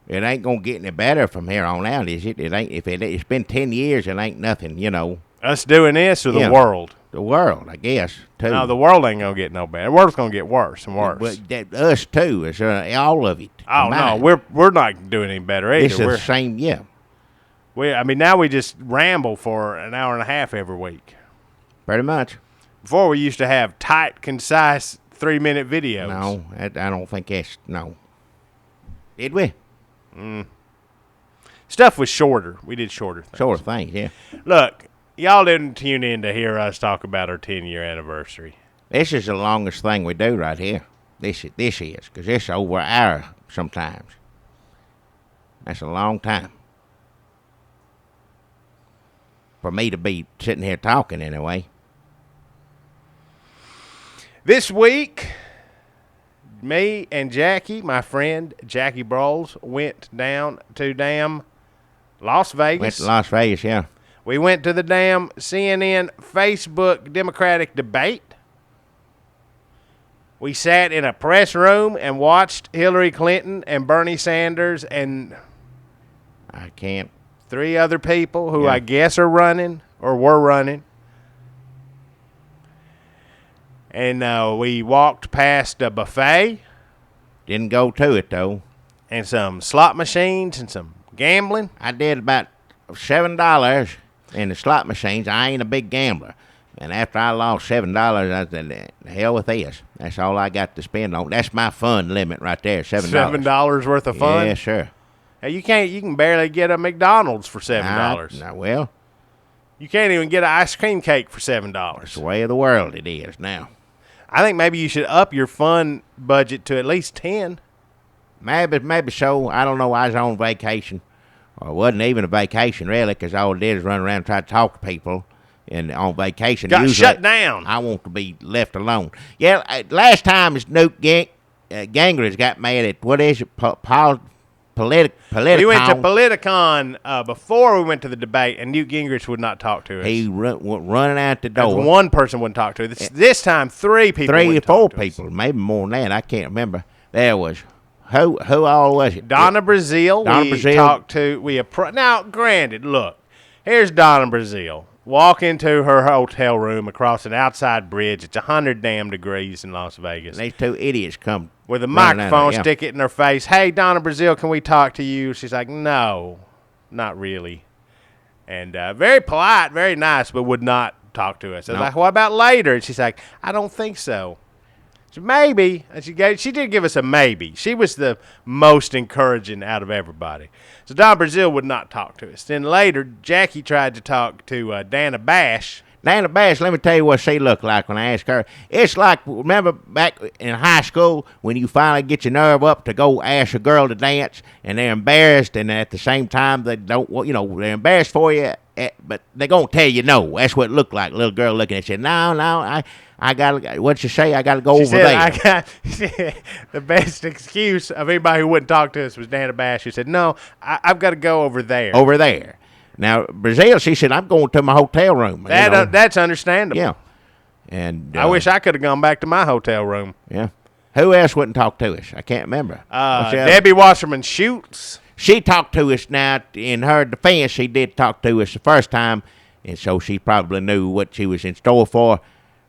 It ain't going to get any better from here on out, is it? It ain't. If it's been 10 years, it ain't nothing, you know. Us doing this or the world? The world, I guess, too. No, the world ain't going to get no better. The world's going to get worse and worse. But us, too. It's all of it. Oh, no, we're not doing any better either. It's the same, yeah. Now we just ramble for an hour and a half every week. Pretty much. Before we used to have tight, concise 3-minute videos. No, I don't think that's, no. Did we? Stuff was shorter. We did shorter things. Shorter things, yeah. Look, y'all didn't tune in to hear us talk about our 10-year anniversary. This is the longest thing we do right here. This is, because it's over an hour sometimes. That's a long time. For me to be sitting here talking, anyway. This week, me and Jackie, my friend Jackie Brawls, went down to damn Las Vegas. Went to Las Vegas, yeah. We went to the damn CNN Facebook Democratic debate. We sat in a press room and watched Hillary Clinton and Bernie Sanders and I can't. 3 other people who I guess are running or were running. And we walked past a buffet. Didn't go to it, though. And some slot machines and some gambling. I did about $7 in the slot machines. I ain't a big gambler. And after I lost $7, I said, the hell with this. That's all I got to spend on. That's my fun limit right there, $7. $7 worth of fun? Yeah, sure. Hey, you can barely get a McDonald's for $7. Well. You can't even get an ice cream cake for $7. That's the way of the world it is now. I think maybe you should up your fun budget to at least 10. Maybe so. I don't know. I was on vacation. Or it wasn't even a vacation, really, because all I did is run around and try to talk to people. And on vacation, got usually, shut down. I want to be left alone. Yeah, last time is Newt Gingrich got mad at, what is it, Politicon. We went to Politicon before we went to the debate, and Newt Gingrich would not talk to us. He went running out the door. One person wouldn't talk to us. This time, 3 people. 3 or 4 people, maybe more than that. I can't remember. There was who all was it? Donna Brazile. Talked to. Now, granted, look, here's Donna Brazile. Walk into her hotel room across an outside bridge. It's 100 damn degrees in Las Vegas. These 2 idiots come with a microphone, stick it in her face. Hey, Donna Brazile, can we talk to you? She's like, no, not really. And very polite, very nice, but would not talk to us. I was like, what about later? And she's like, I don't think so. So maybe. And she did give us a maybe. She was the most encouraging out of everybody. So Donna Brazile would not talk to us. Then later, Jackie tried to talk to Dana Bash. Dana Bash, let me tell you what she looked like when I asked her. It's like, remember back in high school when you finally get your nerve up to go ask a girl to dance, and they're embarrassed, and at the same time they don't, they're embarrassed for you, but they're going to tell you no. That's what it looked like. A little girl looking at you. No, I got to, what'd you say? I got to go over there. The best excuse of anybody who wouldn't talk to us was Dana Bash. She said, no, I've got to go over there. Over there. Now, Brazile, she said, I'm going to my hotel room. That's understandable. Yeah. And I wish I could have gone back to my hotel room. Yeah. Who else wouldn't talk to us? I can't remember. Debbie Wasserman Schultz. She talked to us now. In her defense, she did talk to us the first time, and so she probably knew what she was in store for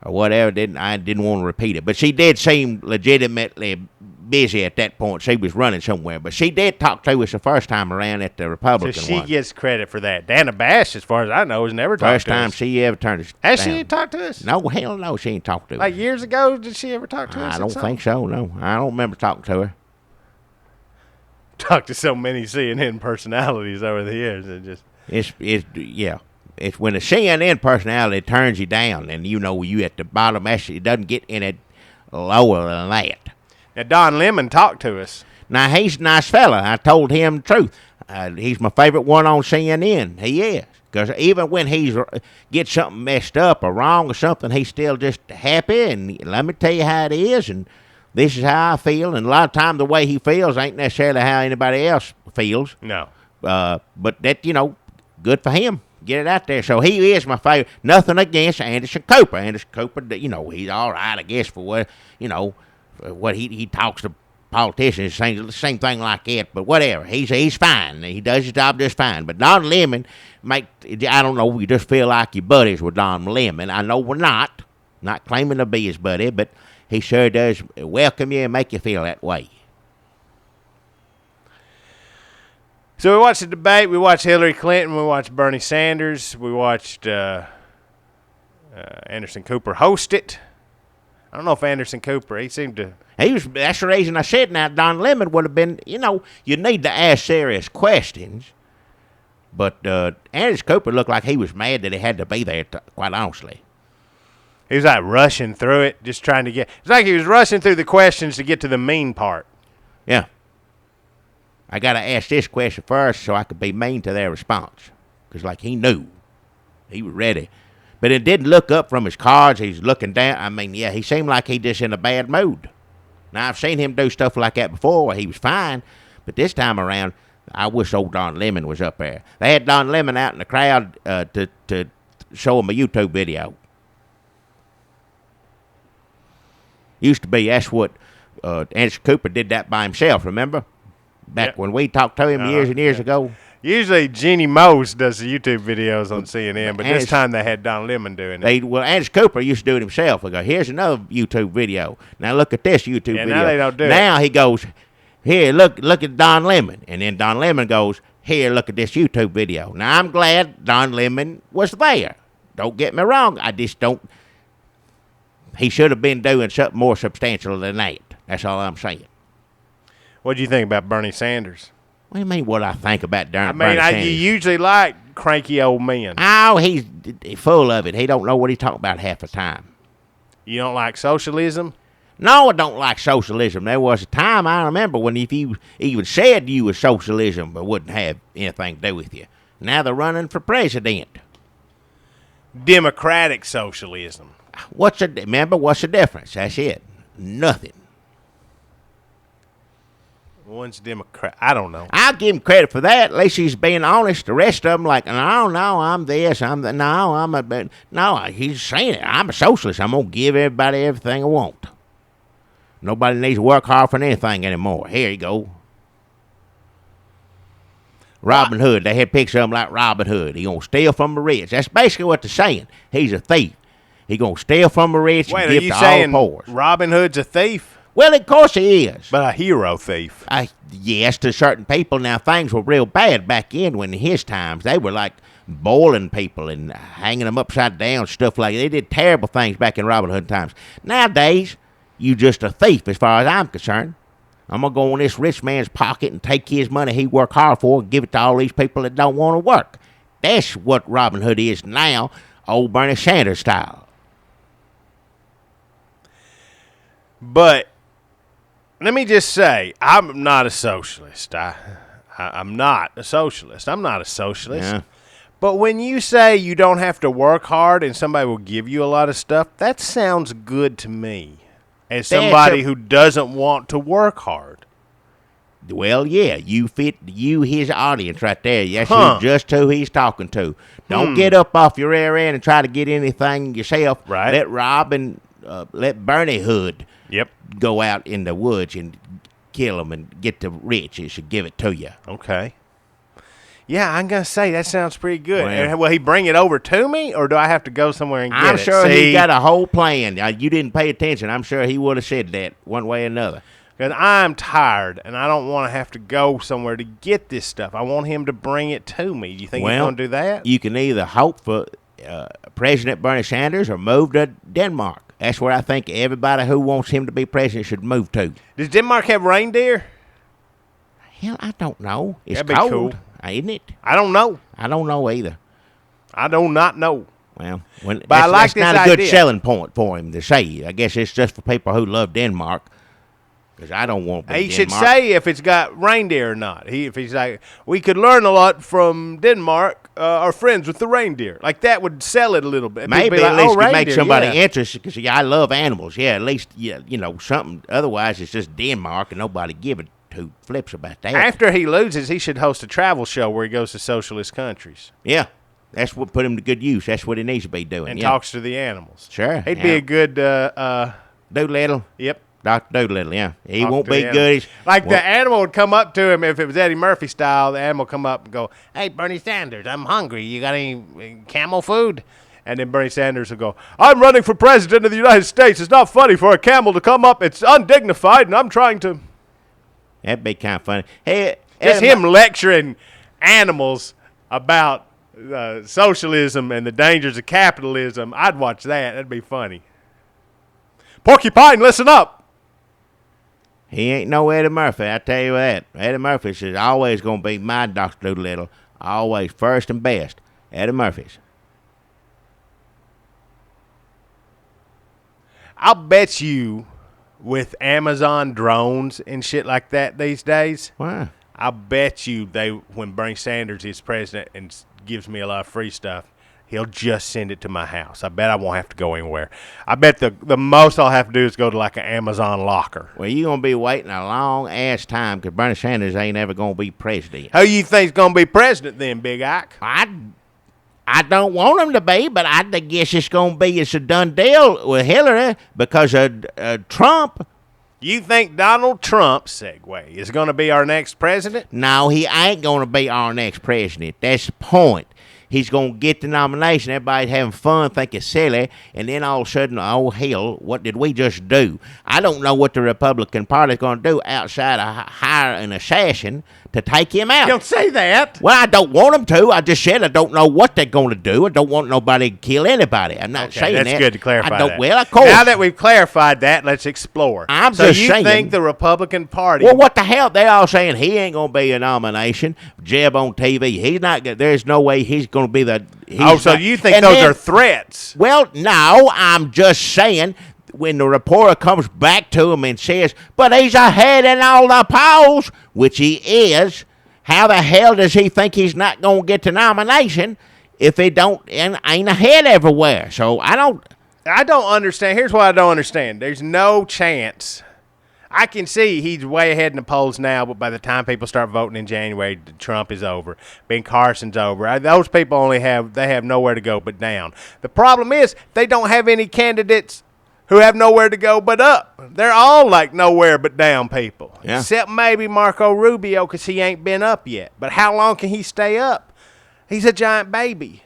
or whatever. I didn't want to repeat it. But she did seem legitimately busy at that point. She was running somewhere. But she did talk to us the first time around at the Republican one. So she gets credit for that. Dana Bash, as far as I know, has never talked to us. First time she ever turned us Has down. she talked to us? No, hell no, she ain't talked to us. Like years ago, did she ever talk to us? I don't think so, no. I don't remember talking to her. talked to so many CNN personalities over the years. It's when a CNN personality turns you down, and you at the bottom. Actually, it doesn't get any lower than that. Now, Don Lemon talked to us. Now, he's a nice fella. I told him the truth. He's my favorite one on CNN. He is. Because even when he gets something messed up or wrong or something, he's still just happy. And let me tell you how it is. And this is how I feel. And a lot of times the way he feels ain't necessarily how anybody else feels. No. But that, good for him. Get it out there. So he is my favorite. Nothing against Anderson Cooper. Anderson Cooper, he's all right, I guess, for what, what he talks to politicians, same thing like that. But whatever. He's fine. He does his job just fine. But Don Lemon, I don't know, we just feel like you're buddies with Don Lemon. I know we're not claiming to be his buddy, but he sure does welcome you and make you feel that way. So we watched the debate. We watched Hillary Clinton. We watched Bernie Sanders. We watched Anderson Cooper host it. I don't know if Anderson Cooper, he seemed to... That's the reason I said now Don Lemon would have been, you need to ask serious questions. But Anderson Cooper looked like he was mad that he had to be there, quite honestly. He was like rushing through it, just trying to get... It's like he was rushing through the questions to get to the mean part. Yeah. I got to ask this question first so I could be mean to their response. Because, he knew. He was ready. But it didn't look up from his cards. He's looking down. He seemed like he just in a bad mood. Now, I've seen him do stuff like that before where he was fine. But this time around, I wish old Don Lemon was up there. They had Don Lemon out in the crowd to show him a YouTube video. Used to be, that's what Anderson Cooper did that by himself, remember? Back when we talked to him years and years ago. Usually Jeannie Mose does the YouTube videos on CNN, but this time they had Don Lemon doing it. Anderson Cooper used to do it himself. He go, here's another YouTube video. Now look at this YouTube video. Now they don't do it. Now he goes, here, look at Don Lemon. And then Don Lemon goes, here, look at this YouTube video. Now I'm glad Don Lemon was there. Don't get me wrong. I just don't. He should have been doing something more substantial than that. That's all I'm saying. What do you think about Bernie Sanders? What do you mean what I think about Bernie Sanders? You usually like cranky old men. Oh, he's full of it. He don't know what he's talking about half the time. You don't like socialism? No, I don't like socialism. There was a time I remember when if you even said you was socialism, it wouldn't have anything to do with you. Now they're running for president. Democratic socialism. What's the difference? That's it. Nothing. One's Democrat. I don't know. I'll give him credit for that. At least he's being honest. The rest of them no, I'm this, I'm that. No, he's saying it. I'm a socialist. I'm going to give everybody everything I want. Nobody needs to work hard for anything anymore. Here you go. Robin Hood. They had pictures of him like Robin Hood. He going to steal from the rich. That's basically what they're saying. He's a thief. He going to steal from the rich and give to all the poor. Robin Hood's a thief? Well, of course he is. But a hero thief. Yes, to certain people. Now, things were real bad back in his times. They were like boiling people and hanging them upside down, stuff like that. They did terrible things back in Robin Hood times. Nowadays, you just a thief as far as I'm concerned. I'm going to go in this rich man's pocket and take his money he worked hard for and give it to all these people that don't want to work. That's what Robin Hood is now, old Bernie Sanders style. But let me just say, I'm not a socialist. I'm not a socialist. I'm not a socialist. Yeah. But when you say you don't have to work hard and somebody will give you a lot of stuff, that sounds good to me. As somebody who doesn't want to work hard. Well, yeah, you fit his audience right there. That's just who he's talking to. Don't get up off your rear end and try to get anything yourself. Right. Let Bernie Hood Yep. go out in the woods and kill them and get the riches and give it to you. Okay. Yeah, I'm going to say that sounds pretty good. Well, will he bring it over to me, or do I have to go somewhere and get it? I'm sure he got a whole plan. You didn't pay attention. I'm sure he would have said that one way or another. Because I'm tired, and I don't want to have to go somewhere to get this stuff. I want him to bring it to me. Do you think he's going to do that? You can either hope for President Bernie Sanders or move to Denmark. That's where I think everybody who wants him to be president should move to. Does Denmark have reindeer? Hell, I don't know. It's That'd be cold, cool. Ain't it? I don't know. I don't know either. I do not know. Well, I like that's not this a good idea. selling point for him to say. I guess it's just for people who love Denmark. Because I don't want to be He should Denmark. say if it's got reindeer or not. If he's like, we could learn a lot from Denmark, our friends with the reindeer. Like, that would sell it a little bit. Maybe People be at like, least oh, could make reindeer, somebody yeah. interested. Because I love animals. Yeah, at least something. Otherwise, it's just Denmark and nobody give it two flips about that. After he loses, he should host a travel show where he goes to socialist countries Yeah, that's what put him to good use. That's what he needs to be doing. and yeah. talks to the animals. Sure. He'd be a good, Doolittle. yep. Dr. Doolittle, yeah. He Talk won't to be the good. animal. Like the animal would come up to him if it was Eddie Murphy style. The animal come up and go, "Hey, Bernie Sanders, I'm hungry. You got any camel food?" And then Bernie Sanders will go, "I'm running for president of the United States. It's not funny for a camel to come up. It's undignified, and I'm trying to." That'd be kind of funny. Hey, Just him lecturing animals about socialism and the dangers of capitalism. I'd watch that. That'd be funny. Porcupine, listen up. He ain't no Eddie Murphy, I tell you that. Eddie Murphy's is always going to be my Dr. Doolittle. Always first and best. Eddie Murphy's. I'll bet you with Amazon drones and shit like that these days, Why? I bet you when Bernie Sanders is president and gives me a lot of free stuff, he'll just send it to my house. I bet I won't have to go anywhere. I bet the most I'll have to do is go to like an Amazon locker. Well, you're going to be waiting a long-ass time because Bernie Sanders ain't ever going to be president. Who you think's going to be president then, Big Ike? I don't want him to be, but I guess it's a done deal with Hillary because of Trump. You think Donald Trump, segue, is going to be our next president? No, he ain't going to be our next president. That's the point. He's going to get the nomination. Everybody's having fun, think it's silly, and then all of a sudden, oh, hell, what did we just do? I don't know what the Republican Party's going to do outside of hire an assassin to take him out. Don't say that. Well, I don't want them to. I just said I don't know what they're going to do. I don't want nobody to kill anybody. I'm not saying that. That's good to clarify I don't, that. Well, of course. Now that we've clarified that, let's explore. I'm so just you saying. think the Republican Party... Well, what the hell? They're all saying he ain't going to be a nomination. Jeb on TV. He's not. There's no way he's going to be the... so you think those are threats? Well, no. I'm just saying when the reporter comes back to him and says, but he's ahead in all the polls, which he is, how the hell does he think he's not going to get the nomination if he don't and ain't ahead everywhere? So I don't understand. Here's what I don't understand. There's no chance. I can see he's way ahead in the polls now, but by the time people start voting in January, Trump is over. Ben Carson's over. Those people have nowhere to go but down. The problem is they don't have any candidates who have nowhere to go but up. They're all like nowhere but down people. Yeah. Except maybe Marco Rubio because he ain't been up yet. But how long can he stay up? He's a giant baby.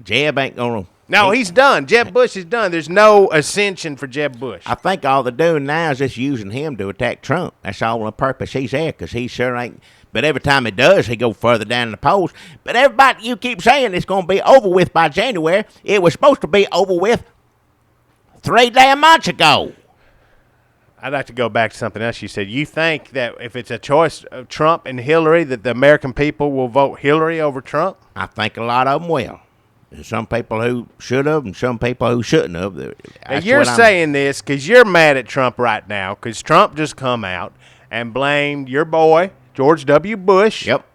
Jeb ain't going to. No, he's done. Jeb Bush is done. There's no ascension for Jeb Bush. I think all they're doing now is just using him to attack Trump. That's all the purpose he's there because he sure ain't. But every time he does, he go further down in the polls. But everybody, you keep saying it's going to be over with by January. It was supposed to be over with 3 damn months ago. I'd like to go back to something else you said. You think that if it's a choice of Trump and Hillary, that the American people will vote Hillary over Trump? I think a lot of them will. There's some people who should have and some people who shouldn't have. Now you're saying this because you're mad at Trump right now because Trump just come out and blamed your boy, George W. Bush. Yep.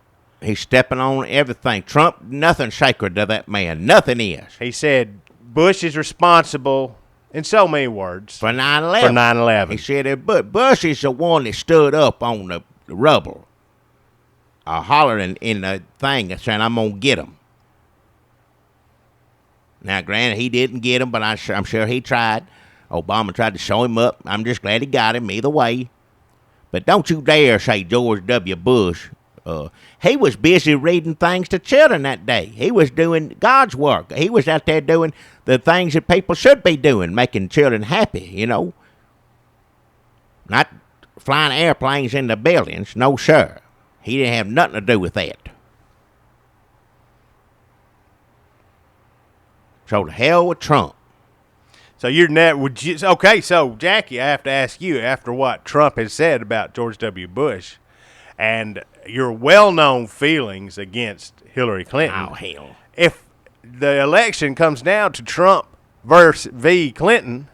He's stepping on everything. Trump, nothing sacred to that man. Nothing is. He said Bush is responsible, in so many words, For 9/11. For 9/11. He said that Bush is the one that stood up on the rubble, hollering in the thing and saying, I'm going to get him. Now, granted, he didn't get him, but I'm sure he tried. Obama tried to show him up. I'm just glad he got him either way. But don't you dare say George W. Bush. He was busy reading things to children that day. He was doing God's work. He was out there doing the things that people should be doing, making children happy, you know. Not flying airplanes into buildings. No, sir. He didn't have nothing to do with that. So the hell with Trump. So you're okay, so Jackie, I have to ask you, after what Trump has said about George W. Bush, and your well-known feelings against Hillary Clinton. Oh, hell. If the election comes down to Trump versus Clinton,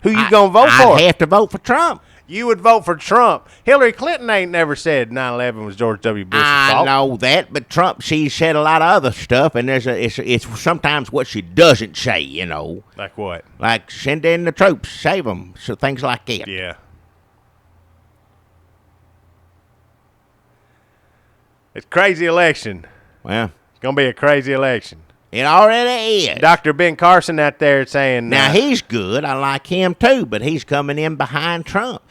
who you going to vote for? I'd have to vote for Trump. You would vote for Trump. Hillary Clinton ain't never said 9/11 was George W. Bush's fault. I know that, but Trump, she said a lot of other stuff, and it's sometimes what she doesn't say, you know. Like what? Like send in the troops, save them, so things like that. Yeah. It's a crazy election. Well, It's going to be a crazy election. it already is. Dr. Ben Carson out there saying... Now, he's good. I like him, too, but he's coming in behind Trump.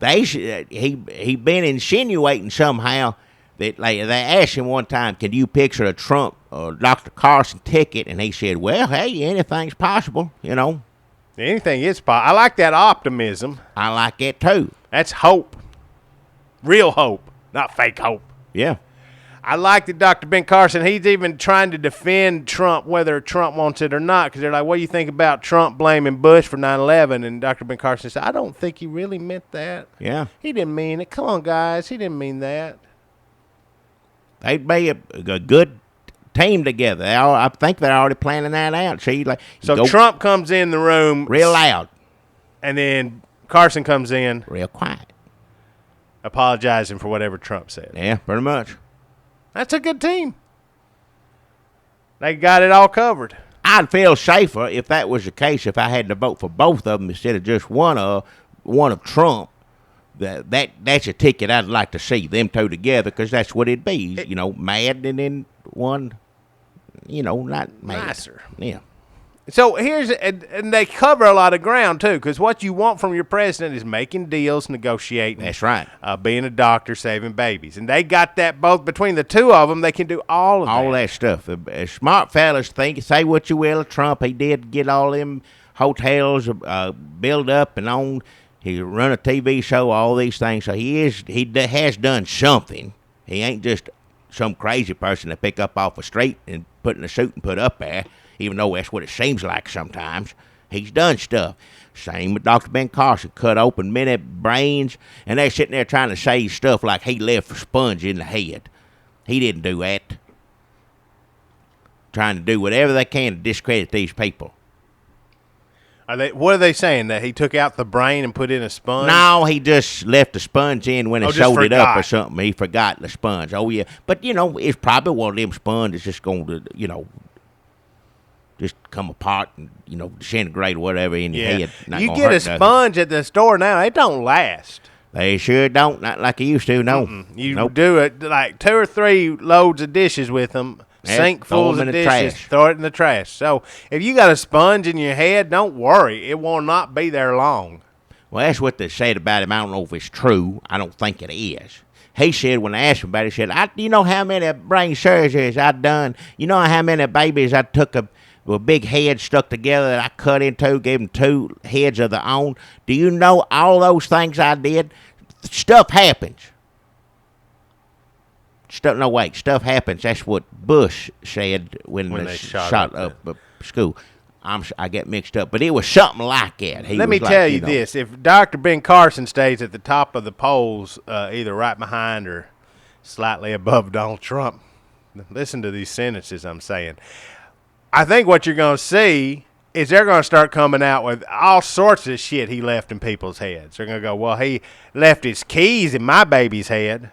He been insinuating somehow that they asked him one time, can you picture a Trump or Dr. Carson ticket? And he said, well, hey, anything's possible, you know. Anything is possible. I like that optimism. I like it, too. That's hope. Real hope, not fake hope. Yeah. I like that Dr. Ben Carson, he's even trying to defend Trump, whether Trump wants it or not, because they're like, what do you think about Trump blaming Bush for 9/11? And Dr. Ben Carson said, I don't think he really meant that. Yeah. He didn't mean it. Come on, guys. He didn't mean that. They'd be a good team together. I think they're already planning that out. See, So Trump comes in the room. Real loud. And then Carson comes in. Real quiet. Apologizing for whatever Trump said. Yeah, pretty much. That's a good team. They got it all covered. I'd feel safer if that was the case, if I had to vote for both of them instead of just one of Trump. That's a ticket I'd like to see, them two together, because that's what it'd be. Mad and then one, not mad. Nicer. Yeah. So and they cover a lot of ground, too, because what you want from your president is making deals, negotiating. That's right. Being a doctor, saving babies. And they got that both between the two of them. They can do all of that. All that stuff. Smart fellas say what you will of Trump. He did get all them hotels built up and on. He run a TV show, all these things. So he has done something. He ain't just some crazy person to pick up off a street and put in a suit and put up there, even though that's what it seems like sometimes. He's done stuff. Same with Dr. Ben Carson, cut open many brains, and they're sitting there trying to say stuff like he left a sponge in the head. He didn't do that. Trying to do whatever they can to discredit these people. What are they saying? That he took out the brain and put in a sponge? No, he just left the sponge in when he sewed it up or something. He forgot the sponge. Oh, yeah. But, it's probably one of them sponges just going to, just come apart and, disintegrate or whatever in your head. You get a sponge at the store now, it don't last. They sure don't. Not like it used to, no. Mm-mm. You do it like 2 or 3 loads of dishes with them. Sink full of dishes, throw it in the trash. So if you got a sponge in your head, don't worry. It will not be there long. Well, that's what they said about him. I don't know if it's true. I don't think it is. He said, when I asked him about it, he said, you know how many brain surgeries I've done? You know how many babies I took a big head stuck together that I cut into, gave them 2 heads of their own? Do you know all those things I did? Stuff happens. Stuff happens. That's what Bush said when they shot up school. I get mixed up, but it was something like that. Let me tell you this. If Dr. Ben Carson stays at the top of the polls, either right behind or slightly above Donald Trump, listen to these sentences I'm saying. I think what you're going to see is they're going to start coming out with all sorts of shit he left in people's heads. They're going to go, well, he left his keys in my baby's head.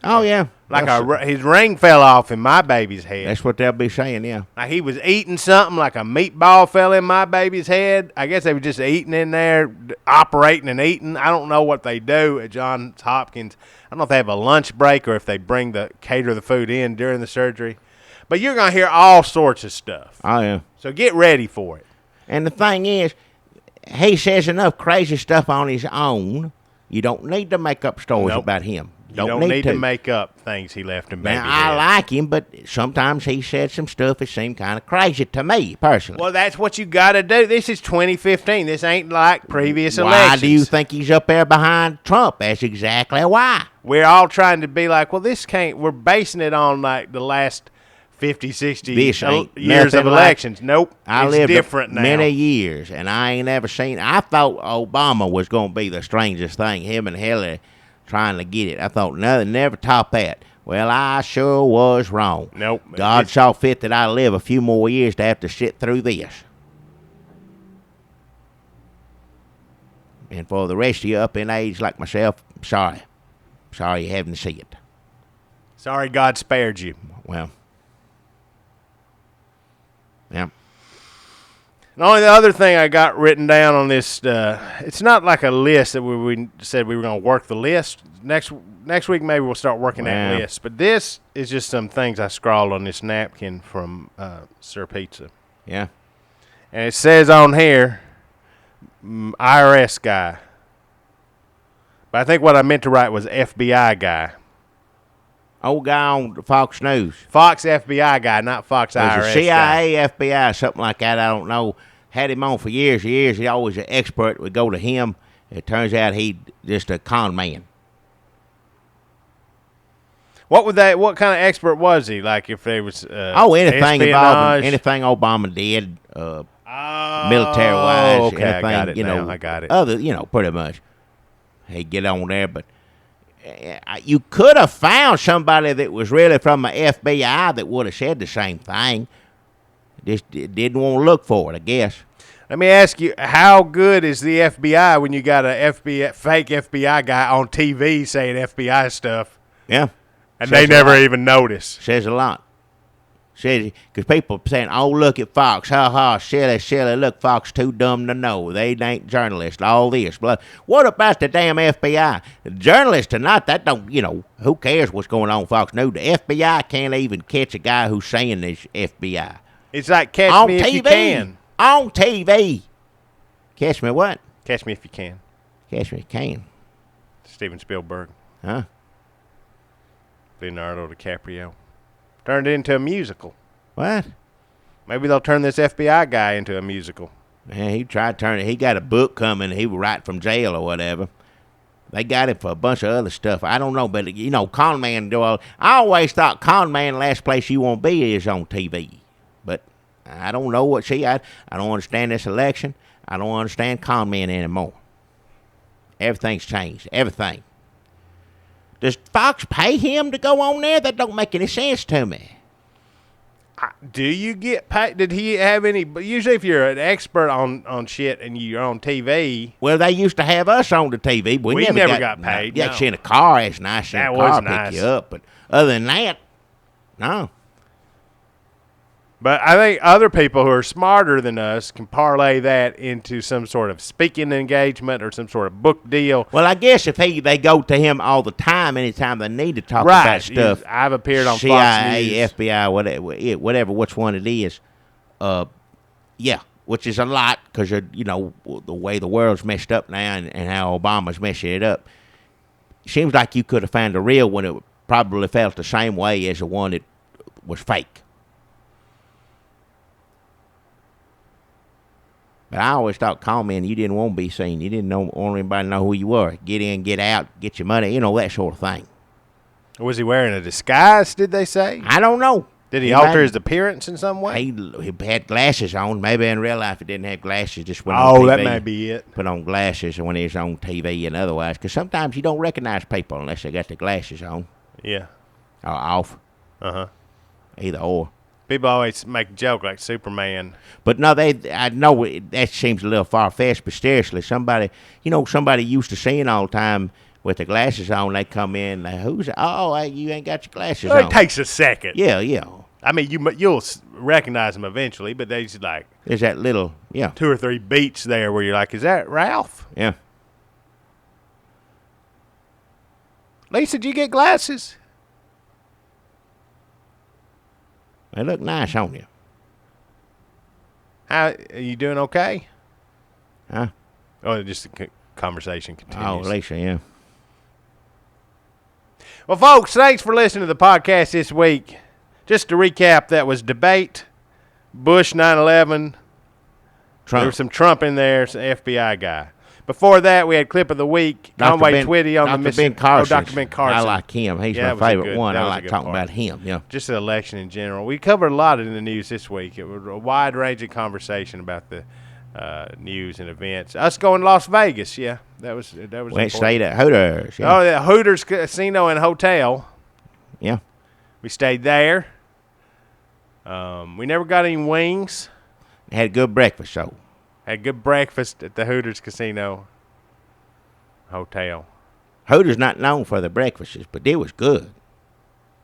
Oh, yeah. Like his ring fell off in my baby's head. That's what they'll be saying, yeah. Like he was eating something, like a meatball fell in my baby's head. I guess they were just eating in there, operating and eating. I don't know what they do at Johns Hopkins. I don't know if they have a lunch break or if they cater the food in during the surgery. But you're going to hear all sorts of stuff. Oh, yeah. So get ready for it. And the thing is, he says enough crazy stuff on his own. You don't need to make up stories about him. You don't need to make up things he left in baby's head. I like him, but sometimes he said some stuff that seemed kind of crazy to me, personally. Well, that's what you got to do. This is 2015. This ain't like previous elections. Why do you think he's up there behind Trump? That's exactly why. We're all trying to be like, well, this can't. We're basing it on like the last 50, 60 years of elections. Nope. I lived different now. Many years, and I ain't ever seen. I thought Obama was going to be the strangest thing. Him and Hillary trying to get it. I thought nothing never top that. Well, I sure was wrong. Nope. God saw fit that I live a few more years to have to sit through this. And for the rest of you up in age like myself, sorry. Sorry you haven't seen it. Sorry God spared you. Well, yeah. And only the other thing I got written down on this, it's not like a list that we said we were going to work the list. Next week maybe we'll start working that list. But this is just some things I scrawled on this napkin from Sir Pizza. Yeah. And it says on here, IRS guy. But I think what I meant to write was FBI guy. Old guy on Fox News. Fox FBI guy, not Fox IRS There's a CIA, guy. FBI, something like that. I don't know. Had him on for years and years. He always an expert. We go to him. It turns out he just a con man. What kind of expert was he? Like if there was anything espionage? involving anything Obama did, military wise, okay, anything, I got it now. I got it. Other, pretty much. He'd get on there, but you could have found somebody that was really from the FBI that would have said the same thing. Just didn't want to look for it, I guess. Let me ask you, how good is the FBI when you got a fake FBI guy on TV saying FBI stuff? Yeah. And they never even notice. Says a lot. Says, because people saying, oh, look at Fox. Ha, ha, silly. Look, Fox too dumb to know. They ain't journalists. All this. But what about the damn FBI? The journalists or not, that don't, who cares what's going on Fox News? The FBI can't even catch a guy who's saying this FBI. It's like catch on me TV. if you can. On TV. Catch me what? Catch me if you can. Catch me if you can. Steven Spielberg. Huh? Leonardo DiCaprio. Turned it into a musical. What? Maybe they'll turn this FBI guy into a musical. Man, he tried to turn it. He got a book coming. He was right from jail or whatever. They got him for a bunch of other stuff. I don't know, but, con man, I always thought con man, last place you want to be is on TV. But I don't know what I don't understand this election. I don't understand con men anymore. Everything's changed. Everything. Does Fox pay him to go on there? That don't make any sense to me. Do you get paid? Did he have any? Usually if you're an expert on shit and you're on TV. Well, they used to have us on the TV. We never got paid. Yeah, in a car. It's nice. That in a car was pick nice. you up. But other than that, no. But I think other people who are smarter than us can parlay that into some sort of speaking engagement or some sort of book deal. Well, I guess if they go to him all the time, anytime they need to talk about stuff. I've appeared on CIA, Fox News. FBI, whatever, which one it is. Yeah, which is a lot because, the way the world's messed up now and how Obama's messing it up. Seems like you could have found a real one that probably felt the same way as the one that was fake. But I always thought, con man, you didn't want to be seen. You didn't want anybody to know who you were. Get in, get out, get your money, that sort of thing. Was he wearing a disguise, did they say? I don't know. Did he alter his appearance in some way? He had glasses on. Maybe in real life he didn't have glasses. Just went on TV. Oh, that may be it. Put on glasses when he was on TV and otherwise. Because sometimes you don't recognize people unless they got the glasses on. Yeah. Or off. Uh-huh. Either or. People always make a joke like Superman. But no, I know that seems a little far-fetched, but seriously, somebody used to seeing all the time with the glasses on, they come in, who's it? Oh, you ain't got your glasses on. It takes a second. Yeah. I mean, you'll recognize them eventually, but there's there's that little, 2 or 3 beats there where you're like, is that Ralph? Yeah. Lisa, did you get glasses? They look nice on you. How are you doing? Okay? Huh? Oh, just the conversation continues. Oh, Lisa, yeah. Well, folks, thanks for listening to the podcast this week. Just to recap, that was debate, Bush 9/11. Trump. There was some Trump in there, some FBI guy. Before that, we had clip of the week, Conway Twitty on the Mississippi. Dr. Ben Carson. I like him. He's my favorite one. I like talking about him. Yeah. Just the election in general. We covered a lot in the news this week. It was a wide-ranging conversation about the news and events. Us going to Las Vegas, That was Went important. stayed at Hooters. Yeah. Oh, yeah, Hooters Casino and Hotel. Yeah. We stayed there. We never got any wings. Had a good breakfast, so. Had good breakfast at the Hooters Casino Hotel. Hooters not known for their breakfasts, but it was good.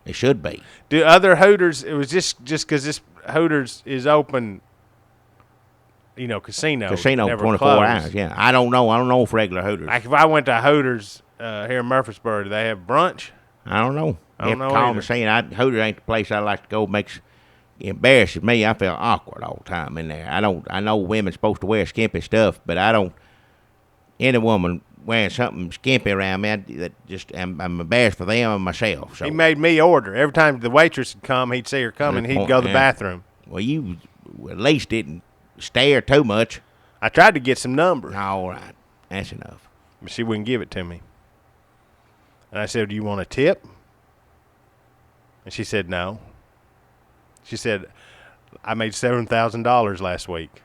It should be. Do other Hooters? It was just because this Hooters is open. Casino never 24 closed. hours. Yeah, I don't know. I don't know if regular Hooters. Like if I went to Hooters here in Murfreesboro, do they have brunch? I don't know. I don't know Call either. me saying Hooters ain't the place I like to go. Embarrasses me. I feel awkward all the time in there. I know women's supposed to wear skimpy stuff, but I don't. Any woman wearing something skimpy around me, I'm embarrassed for them and myself. So He made me order. Every time the waitress would come, he'd see her coming, he'd go to the bathroom. Well, you at least didn't stare too much. I tried to get some numbers, All right, that's enough. but she wouldn't give it to me. And I said, "Do you want a tip?" And she said, "No." She said, "I made $7,000 last week."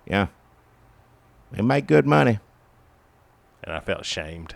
Yeah, they make good money. And I felt shamed.